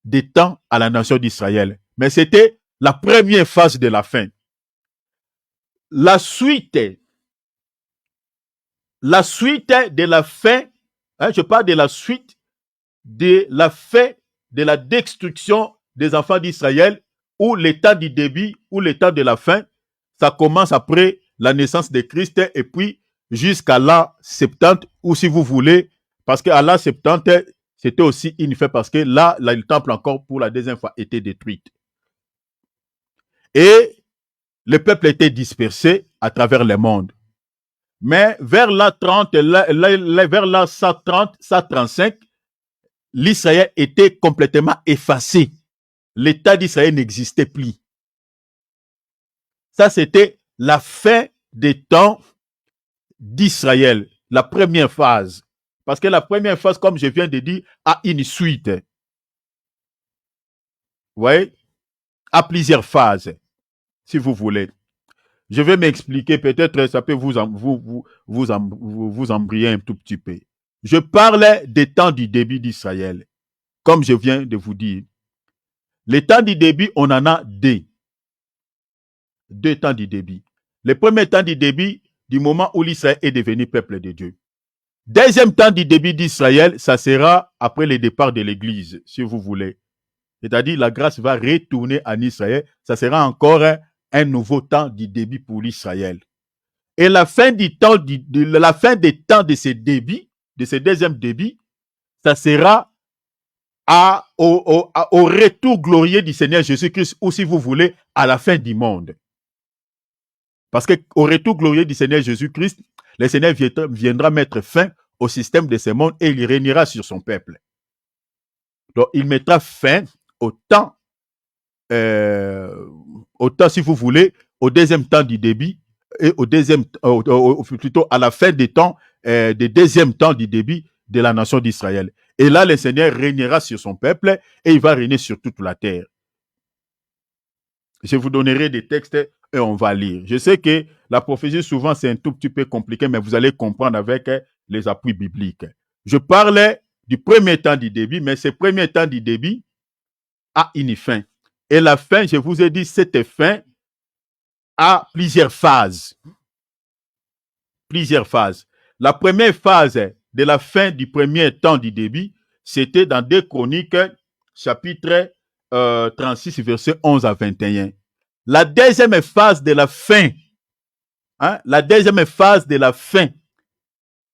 des temps à la nation d'Israël. Mais c'était la première phase de la fin. La suite de la fin, je parle de la suite de la fin de la destruction des enfants d'Israël, ou l'état du début, ou l'état de la fin, ça commence après la naissance de Christ, et puis jusqu'à l'an 70, ou si vous voulez, parce qu'à l'an 70, c'était aussi une fin, parce que là, le temple encore pour la deuxième fois était détruit. Et le peuple était dispersé à travers le monde. Mais vers l'an 30, vers l'an 130, 135, l'Israël était complètement effacé. L'État d'Israël n'existait plus. Ça, c'était la fin des temps d'Israël, la première phase. Parce que la première phase, comme je viens de dire, a une suite. Vous voyez? A plusieurs phases, si vous voulez. Je vais m'expliquer, peut-être ça peut vous embrayer un tout petit peu. Je parlais des temps du début d'Israël, comme je viens de vous dire. Les temps du début, on en a deux. 2 temps du début. Le premier temps du début, du moment où l'Israël est devenu peuple de Dieu. Deuxième temps du début d'Israël, ça sera après le départ de l'Église, si vous voulez. C'est-à-dire, la grâce va retourner en Israël. Ça sera encore un nouveau temps du début pour l'Israël. Et la fin du temps, la fin des temps de ces débits, de ces deuxièmes débits, ça sera au retour glorieux du Seigneur Jésus-Christ, ou si vous voulez, à la fin du monde. Parce qu'au retour glorieux du Seigneur Jésus-Christ, le Seigneur viendra mettre fin au système de ce monde et il régnera sur son peuple. Donc, il mettra fin au temps, si vous voulez, au deuxième temps du débit et plutôt à la fin des temps, des deuxième temps du débit de la nation d'Israël. Et là, le Seigneur régnera sur son peuple et il va régner sur toute la terre. Je vous donnerai des textes et on va lire. Je sais que la prophétie, souvent, c'est un tout petit peu compliqué, mais vous allez comprendre avec les appuis bibliques. Je parlais du premier temps du débit, mais ce premier temps du débit a une fin. Et la fin, je vous ai dit, cette fin a plusieurs phases. Plusieurs phases. La première phase de la fin du premier temps du débit, c'était dans 2 Chroniques, chapitre 36, versets 11 à 21. La deuxième phase de la fin, la deuxième phase de la fin,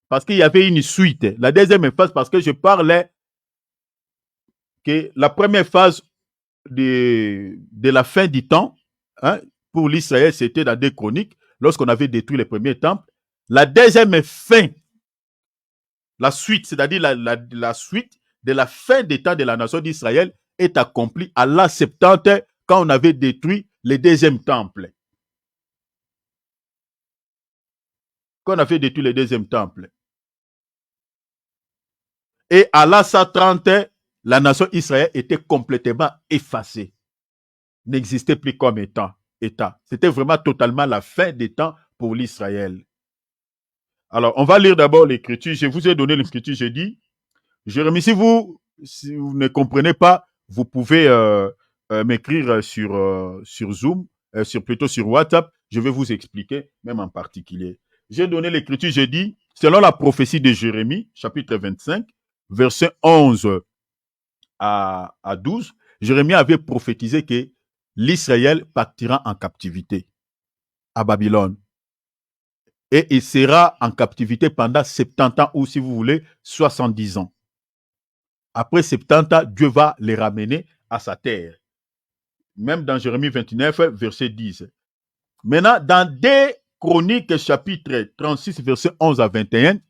parce qu'il y avait une suite. La deuxième phase, parce que je parlais que la première phase de la fin du temps, pour l'Israël, c'était dans 2 Chroniques, lorsqu'on avait détruit les premiers temples. La deuxième fin, la suite, c'est-à-dire la suite de la fin des temps de la nation d'Israël est accomplie à l'an 70 quand on avait détruit le deuxième temple. Quand on avait détruit le deuxième temple. Et à l'an 130, la nation d'Israël était complètement effacée. N'existait plus comme État. C'était vraiment totalement la fin des temps pour l'Israël. Alors, on va lire d'abord l'écriture. Je vous ai donné l'écriture, j'ai dit. Jérémie, si vous ne comprenez pas, vous pouvez m'écrire sur Zoom, plutôt sur WhatsApp. Je vais vous expliquer, même en particulier. J'ai donné l'écriture, j'ai dit, selon la prophétie de Jérémie, chapitre 25, verset 11 à 12, Jérémie avait prophétisé que l'Israël partira en captivité à Babylone. Et il sera en captivité pendant 70 ans ou, si vous voulez, 70 ans. Après 70 ans, Dieu va les ramener à sa terre. Même dans Jérémie 29, verset 10. Maintenant, dans 2 Chroniques, chapitre 36, verset 11 à 21,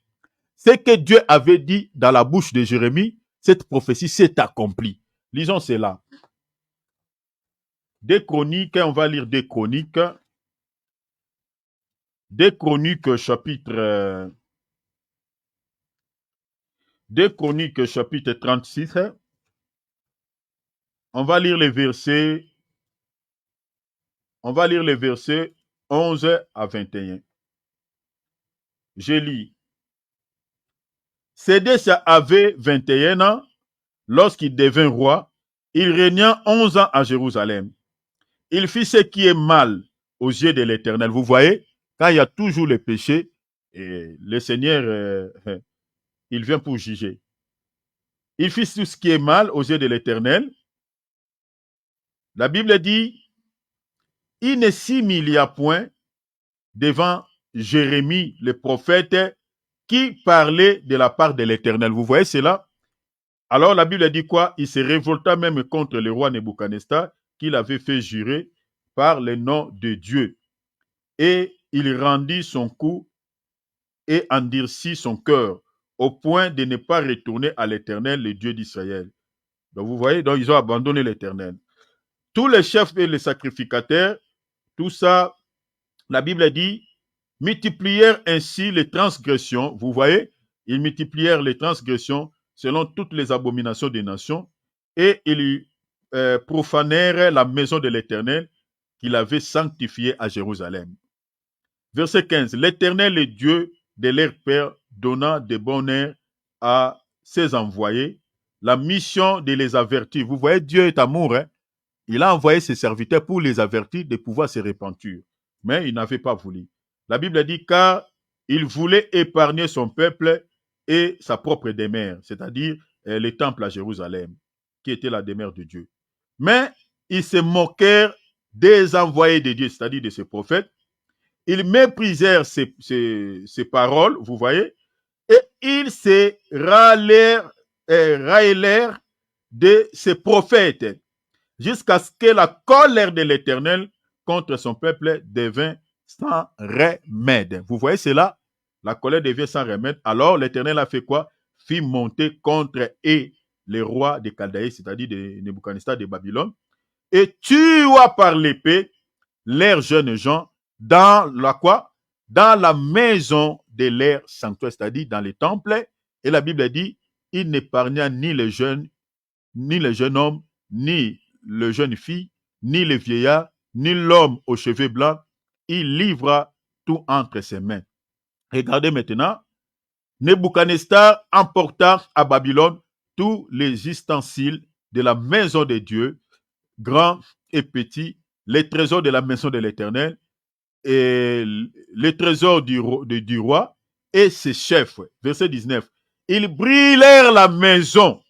ce que Dieu avait dit dans la bouche de Jérémie, cette prophétie s'est accomplie. Lisons cela. 2 Chroniques, on va lire 2 Chroniques. 2 Chroniques, chapitre 36. On va lire les versets 11 à 21. Je lis. Sédécia avait 21 ans lorsqu'il devint roi. Il régna 11 ans à Jérusalem. Il fit ce qui est mal aux yeux de l'Éternel. Vous voyez, quand il y a toujours le péché, et le Seigneur, il vient pour juger. Il fit tout ce qui est mal aux yeux de l'Éternel. La Bible dit, il ne s'humilia point devant Jérémie, le prophète, qui parlait de la part de l'Éternel. Vous voyez cela? Alors la Bible dit quoi? Il se révolta même contre le roi Nebuchadnezzar, qu'il avait fait jurer par le nom de Dieu. Et il rendit son cou et endurcit son cœur, au point de ne pas retourner à l'Éternel, le Dieu d'Israël. Donc vous voyez, donc ils ont abandonné l'Éternel. Tous les chefs et les sacrificateurs, tout ça, la Bible dit, multiplièrent ainsi les transgressions. Vous voyez, ils multiplièrent les transgressions selon toutes les abominations des nations, et ils profanèrent la maison de l'Éternel qu'il avait sanctifiée à Jérusalem. Verset 15. L'Éternel est Dieu de leur père, donna de bonheur à ses envoyés, la mission de les avertir. Vous voyez, Dieu est amour. Il a envoyé ses serviteurs pour les avertir de pouvoir se repentir. Mais ils n'avaient pas voulu. La Bible dit, car il voulait épargner son peuple et sa propre demeure, c'est-à-dire le temple à Jérusalem, qui était la demeure de Dieu. Mais ils se moquèrent des envoyés de Dieu, c'est-à-dire de ses prophètes. Ils méprisèrent ses paroles, vous voyez, et ils se raillèrent de ses prophètes, jusqu'à ce que la colère de l'Éternel contre son peuple devint sans remède. Vous voyez cela? La colère devient sans remède. Alors l'Éternel a fait quoi? Fit monter contre eux les rois des Chaldéens, c'est-à-dire de Nebuchadnezzar de Babylone, et tua par l'épée leurs jeunes gens dans la quoi? Dans la maison de leur sanctuaire, c'est-à-dire dans les temples. Et la Bible dit, il n'épargna ni les jeunes hommes, ni les jeunes filles, ni les vieillards, ni l'homme aux cheveux blancs. Il livra tout entre ses mains. Regardez maintenant, Nebuchadnezzar emporta à Babylone tous les ustensiles de la maison de Dieu, grands et petits, les trésors de la maison de l'Éternel, et les trésors du roi et ses chefs. Verset 19. Ils brûlèrent la maison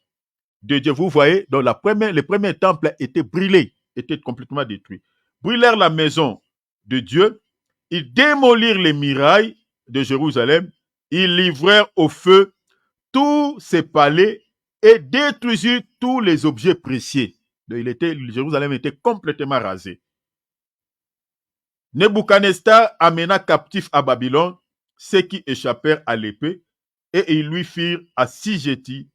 de Dieu. Vous voyez, donc les premiers temples étaient brûlés, étaient complètement détruits. Brûlèrent la maison de Dieu. Ils démolirent les murailles de Jérusalem. Ils livrèrent au feu tous ses palais et détruisirent tous les objets précieux. Donc, Jérusalem était complètement rasé. Nebuchadnezzar amena captifs à Babylone ceux qui échappèrent à l'épée et ils lui firent assujettis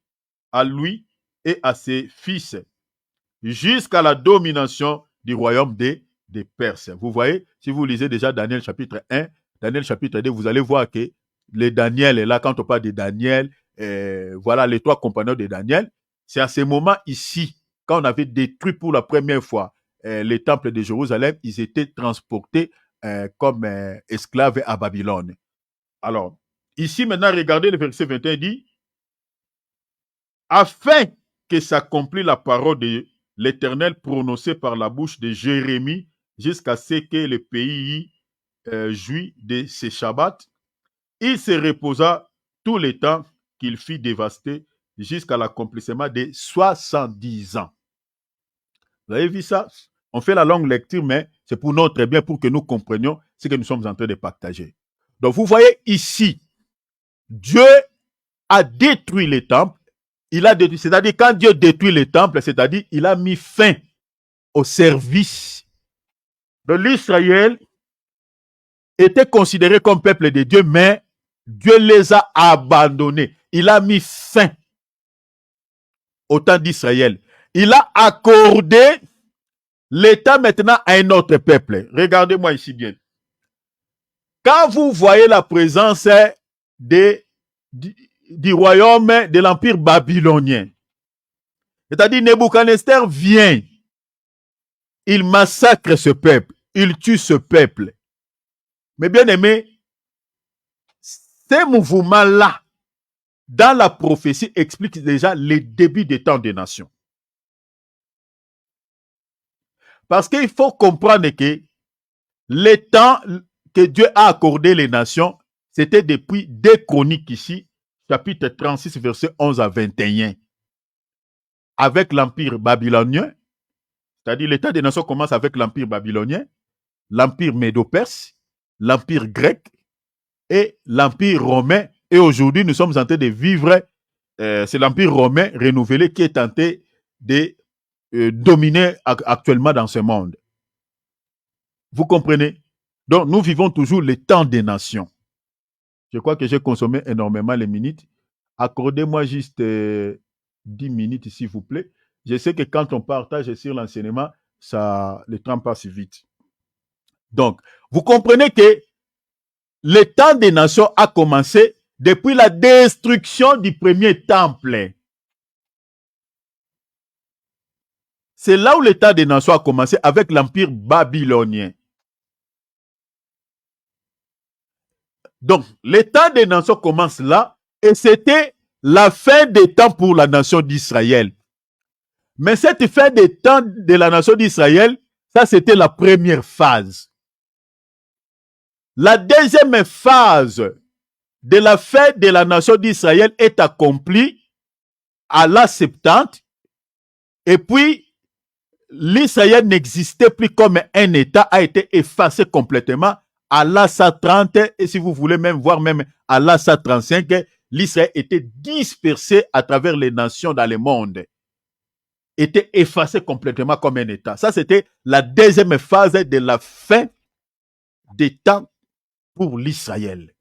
à lui et à ses fils jusqu'à la domination du royaume des Perses. Vous voyez, si vous lisez déjà Daniel chapitre 1, Daniel chapitre 2, vous allez voir que le Daniel est là, quand on parle de Daniel, voilà les trois compagnons de Daniel. C'est à ce moment ici, quand on avait détruit pour la première fois les temples de Jérusalem, ils étaient transportés comme esclaves à Babylone. Alors, ici maintenant, regardez le verset 21, il dit, afin que s'accomplisse la parole de l'Éternel prononcée par la bouche de Jérémie jusqu'à ce que le pays jouit de ses Shabbats, il se reposa tout le temps qu'il fit dévaster jusqu'à l'accomplissement de 70 ans. Vous avez vu ça? On fait la longue lecture, mais c'est pour notre bien, pour que nous comprenions ce que nous sommes en train de partager. Donc, vous voyez ici, Dieu a détruit les temples. Il a détruit, c'est-à-dire quand Dieu détruit les temples, c'est-à-dire il a mis fin au service de l'Israël, était considéré comme peuple de Dieu, mais Dieu les a abandonnés. Il a mis fin au temps d'Israël. Il a accordé l'État maintenant à un autre peuple. Regardez-moi ici bien. Quand vous voyez la présence du royaume de l'empire babylonien, c'est-à-dire Nebuchadnezzar vient, il massacre ce peuple, il tue ce peuple. Mais bien aimé, ces mouvements-là, dans la prophétie, expliquent déjà les débuts des temps des nations. Parce qu'il faut comprendre que les temps que Dieu a accordé les nations, c'était depuis 2 Chroniques ici, chapitre 36, verset 11 à 21. Avec l'empire babylonien, c'est-à-dire l'état des nations commence avec l'empire babylonien, l'empire médo-perse, l'empire grec et l'empire romain. Et aujourd'hui, nous sommes en train de vivre, c'est l'empire romain renouvelé qui est tenté de dominer actuellement dans ce monde. Vous comprenez? Donc, nous vivons toujours les temps des nations. Je crois que j'ai consommé énormément les minutes. Accordez-moi juste 10 minutes, s'il vous plaît. Je sais que quand on partage sur l'enseignement, le temps passe vite. Donc, vous comprenez que le temps des nations a commencé depuis la destruction du premier temple. C'est là où le temps des nations a commencé avec l'empire babylonien. Donc, le temps des nations commence là et c'était la fin des temps pour la nation d'Israël. Mais cette fin des temps de la nation d'Israël, ça c'était la première phase. La deuxième phase de la fin de la nation d'Israël est accomplie à l'an 70 et puis l'Israël n'existait plus comme un État, a été effacé complètement à l'an 130 et si vous voulez même voir même à l'an 135, l'Israël était dispersé à travers les nations dans le monde, était effacé complètement comme un État. Ça, c'était la deuxième phase de la fin des temps pour l'Israël.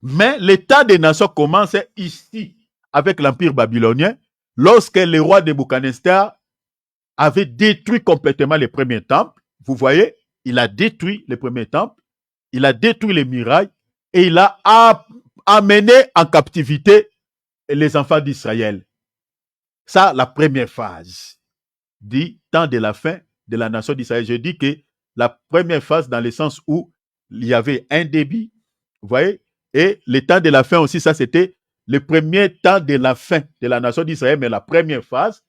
Mais l'état des nations commence ici, avec l'Empire babylonien, lorsque le roi de Nebuchadnezzar avait détruit complètement les premiers temples. Vous voyez, il a détruit les premiers temples, il a détruit les murailles et il a amené en captivité les enfants d'Israël. Ça, la première phase dit temps de la fin de la nation d'Israël. Je dis que la première phase dans le sens où il y avait un débit, vous voyez, et le temps de la fin aussi, ça c'était le premier temps de la fin de la nation d'Israël, mais la première phase.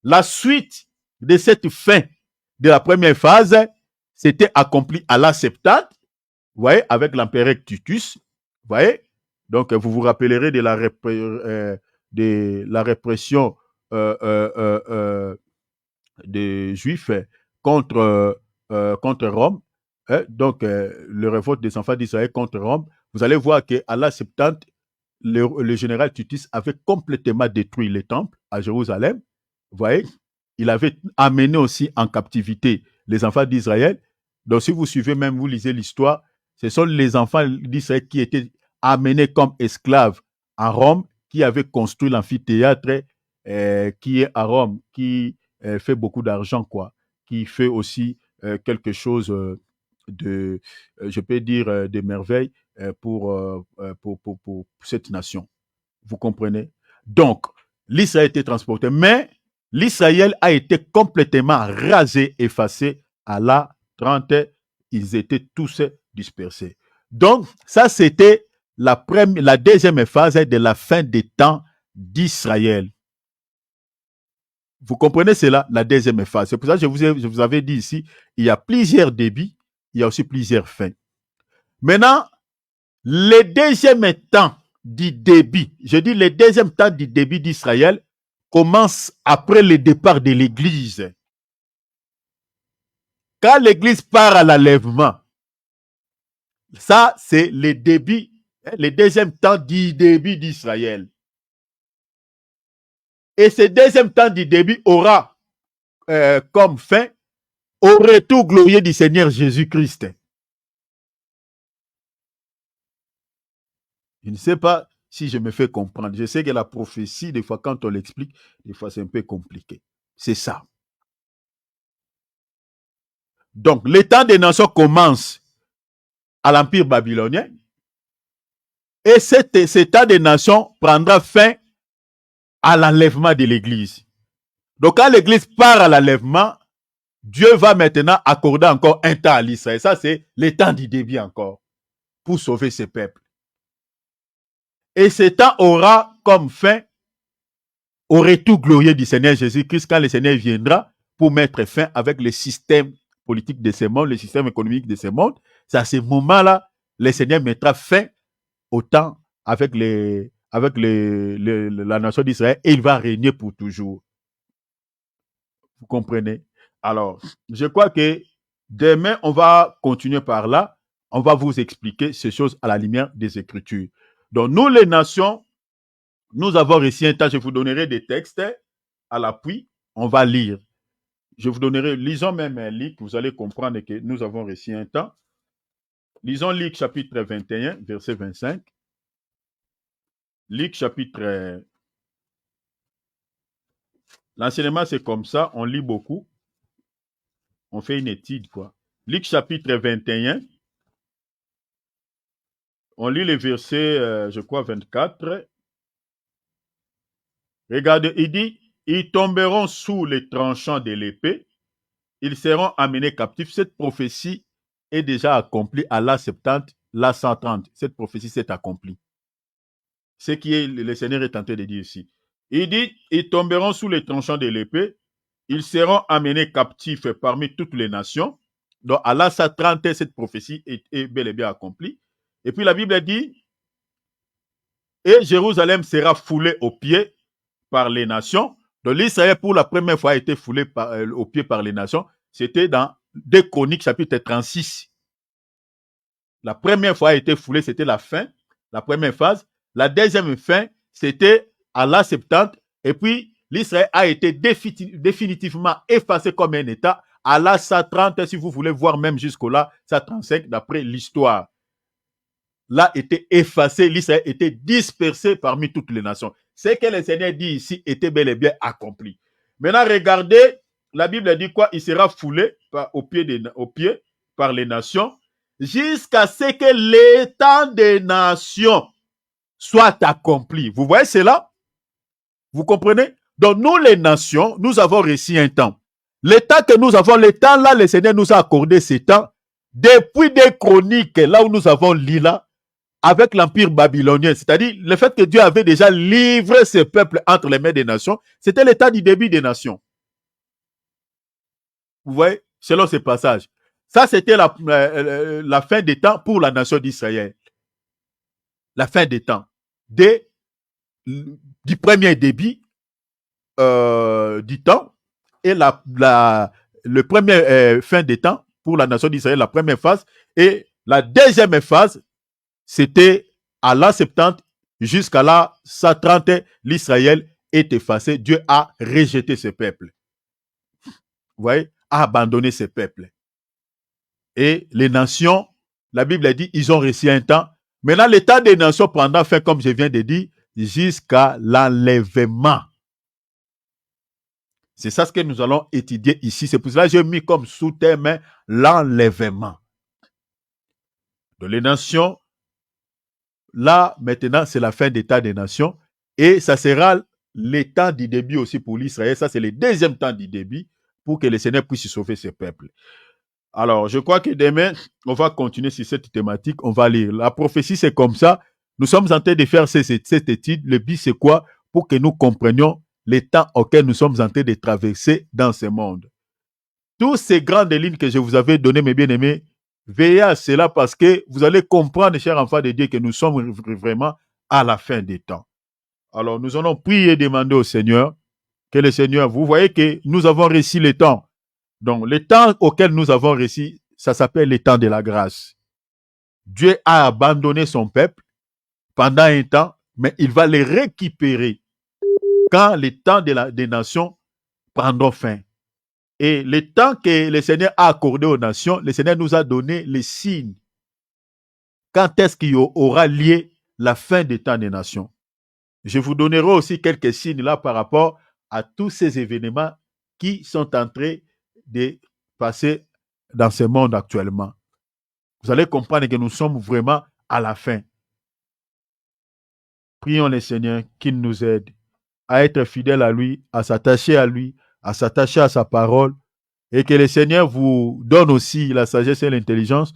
La suite de cette fin de la première phase, c'était accompli à la Septante, vous voyez, avec l'empereur Titus, vous voyez. Donc, vous vous rappellerez de la répression des Juifs contre Rome. Donc, le révolte des enfants d'Israël contre Rome. Vous allez voir qu'à la Septante, le général Titus avait complètement détruit les temples à Jérusalem. Vous voyez, il avait amené aussi en captivité les enfants d'Israël. Donc, si vous suivez même, vous lisez l'histoire, ce sont les enfants d'Israël qui étaient amenés comme esclaves à Rome, qui avaient construit l'amphithéâtre qui est à Rome, qui fait beaucoup d'argent, quoi, qui fait aussi quelque chose de, je peux dire, des merveilles pour cette nation. Vous comprenez? Donc, l'Israël a été transporté, mais l'Israël a été complètement rasé, effacé à la 30. Ils étaient tous dispersés. Donc, ça, c'était la deuxième phase de la fin des temps d'Israël. Vous comprenez cela, la deuxième phase. C'est pour ça que je vous avais dit ici, il y a plusieurs débits, il y a aussi plusieurs fins. Maintenant, le deuxième temps du débit, je dis le deuxième temps du débit d'Israël, commence après le départ de l'Église. Quand l'Église part à l'enlèvement, ça c'est le débit, le deuxième temps du débit d'Israël. Et ce deuxième temps du débit aura comme fin au retour glorieux du Seigneur Jésus-Christ. Je ne sais pas si je me fais comprendre. Je sais que la prophétie, des fois, quand on l'explique, des fois, c'est un peu compliqué. C'est ça. Donc, l'état des nations commence à l'Empire babylonien et cet état des nations prendra fin à l'enlèvement de l'Église. Donc, quand l'Église part à l'enlèvement, Dieu va maintenant accorder encore un temps à l'Israël. Ça, c'est le temps du débit encore pour sauver ses peuples. Et ce temps aura comme fin au retour glorieux du Seigneur Jésus-Christ quand le Seigneur viendra pour mettre fin avec le système politique de ce monde, le système économique de ce monde. C'est à ce moment-là, le Seigneur mettra fin au temps avec la nation d'Israël et il va régner pour toujours. Vous comprenez? Alors, je crois que demain, on va continuer par là. On va vous expliquer ces choses à la lumière des Écritures. Donc, nous, les nations, nous avons reçu un temps. Je vous donnerai des textes à l'appui. On va lire. Je vous donnerai, lisons même un Luc, vous allez comprendre que nous avons reçu un temps. Lisons Luc chapitre 21, verset 25. Luc chapitre... L'enseignement, c'est comme ça, on lit beaucoup. On fait une étude, quoi. Luc chapitre 21. On lit le verset, je crois, 24. Regardez, il dit, ils tomberont sous les tranchants de l'épée, ils seront amenés captifs. Cette prophétie est déjà accomplie à la 70, la 130. Cette prophétie s'est accomplie. Ce qui le Seigneur est en train de dire ici. Il dit, ils tomberont sous les tranchants de l'épée, ils seront amenés captifs parmi toutes les nations. Donc, à la 130, cette prophétie est bel et bien accomplie. Et puis la Bible dit, et Jérusalem sera foulée aux pieds par les nations. Donc l'Israël pour la première fois a été foulé aux pieds par les nations. C'était dans 2 Chroniques chapitre 36. La première fois a été foulé, c'était la fin, la première phase. La deuxième fin, c'était à la 70. Et puis l'Israël a été définitivement effacé comme un État à la 130, si vous voulez voir même jusqu'au là, 135 d'après l'histoire. là était effacé, l'Israël était dispersé parmi toutes les nations. Ce que le Seigneur dit ici était bel et bien accompli. Maintenant, regardez, la Bible dit quoi? Il sera foulé au pied par les nations jusqu'à ce que les temps des nations soit accompli. Vous voyez cela? Vous comprenez? Donc nous les nations, nous avons reçu un temps. Le temps que nous avons, le temps là, le Seigneur nous a accordé ce temps depuis des chroniques, là où nous avons lu là, avec l'empire babylonien. C'est-à-dire le fait que Dieu avait déjà livré ce peuple entre les mains des nations, c'était le temps du début des nations. Vous voyez? Selon ce passage. Ça, c'était la fin des temps pour la nation d'Israël. La fin des temps. Du premier début du temps et le premier fin des temps pour la nation d'Israël, la première phase. Et la deuxième phase, c'était à l'an 70 jusqu'à l'an 130, l'Israël est effacé. Dieu a rejeté ce peuple. Vous voyez, a abandonné ce peuple. Et les nations, la Bible dit, ils ont reçu un temps. Maintenant, l'état des nations prendra fin, comme je viens de dire, jusqu'à l'enlèvement. C'est ça ce que nous allons étudier ici. C'est pour cela que j'ai mis comme sous-thème l'enlèvement. Donc les nations, là maintenant c'est la fin d'état des nations et ça sera l'état du début aussi pour l'Israël. Ça c'est le deuxième temps du début pour que le Seigneur puisse sauver ses peuples. Alors je crois que demain on va continuer sur cette thématique. On va lire. La prophétie c'est comme ça. Nous sommes en train de faire cette étude. Le but c'est quoi? Pour que nous comprenions les temps auxquels nous sommes en train de traverser dans ce monde. Toutes ces grandes lignes que je vous avais données, mes bien-aimés, veillez à cela parce que vous allez comprendre, chers enfants de Dieu, que nous sommes vraiment à la fin des temps. Alors, nous allons prier et demander au Seigneur que le Seigneur, vous voyez que nous avons réussi les temps. Donc, les temps auxquels nous avons réussi, ça s'appelle les temps de la grâce. Dieu a abandonné son peuple pendant un temps, mais il va les récupérer quand les temps des nations prendront fin. Et le temps que le Seigneur a accordé aux nations, le Seigneur nous a donné les signes. Quand est-ce qu'il y aura lieu la fin des temps des nations? Je vous donnerai aussi quelques signes là par rapport à tous ces événements qui sont en train de passer dans ce monde actuellement. Vous allez comprendre que nous sommes vraiment à la fin. Prions le Seigneur qu'il nous aide à être fidèles à lui, à s'attacher à lui, à s'attacher à sa parole, et que le Seigneur vous donne aussi la sagesse et l'intelligence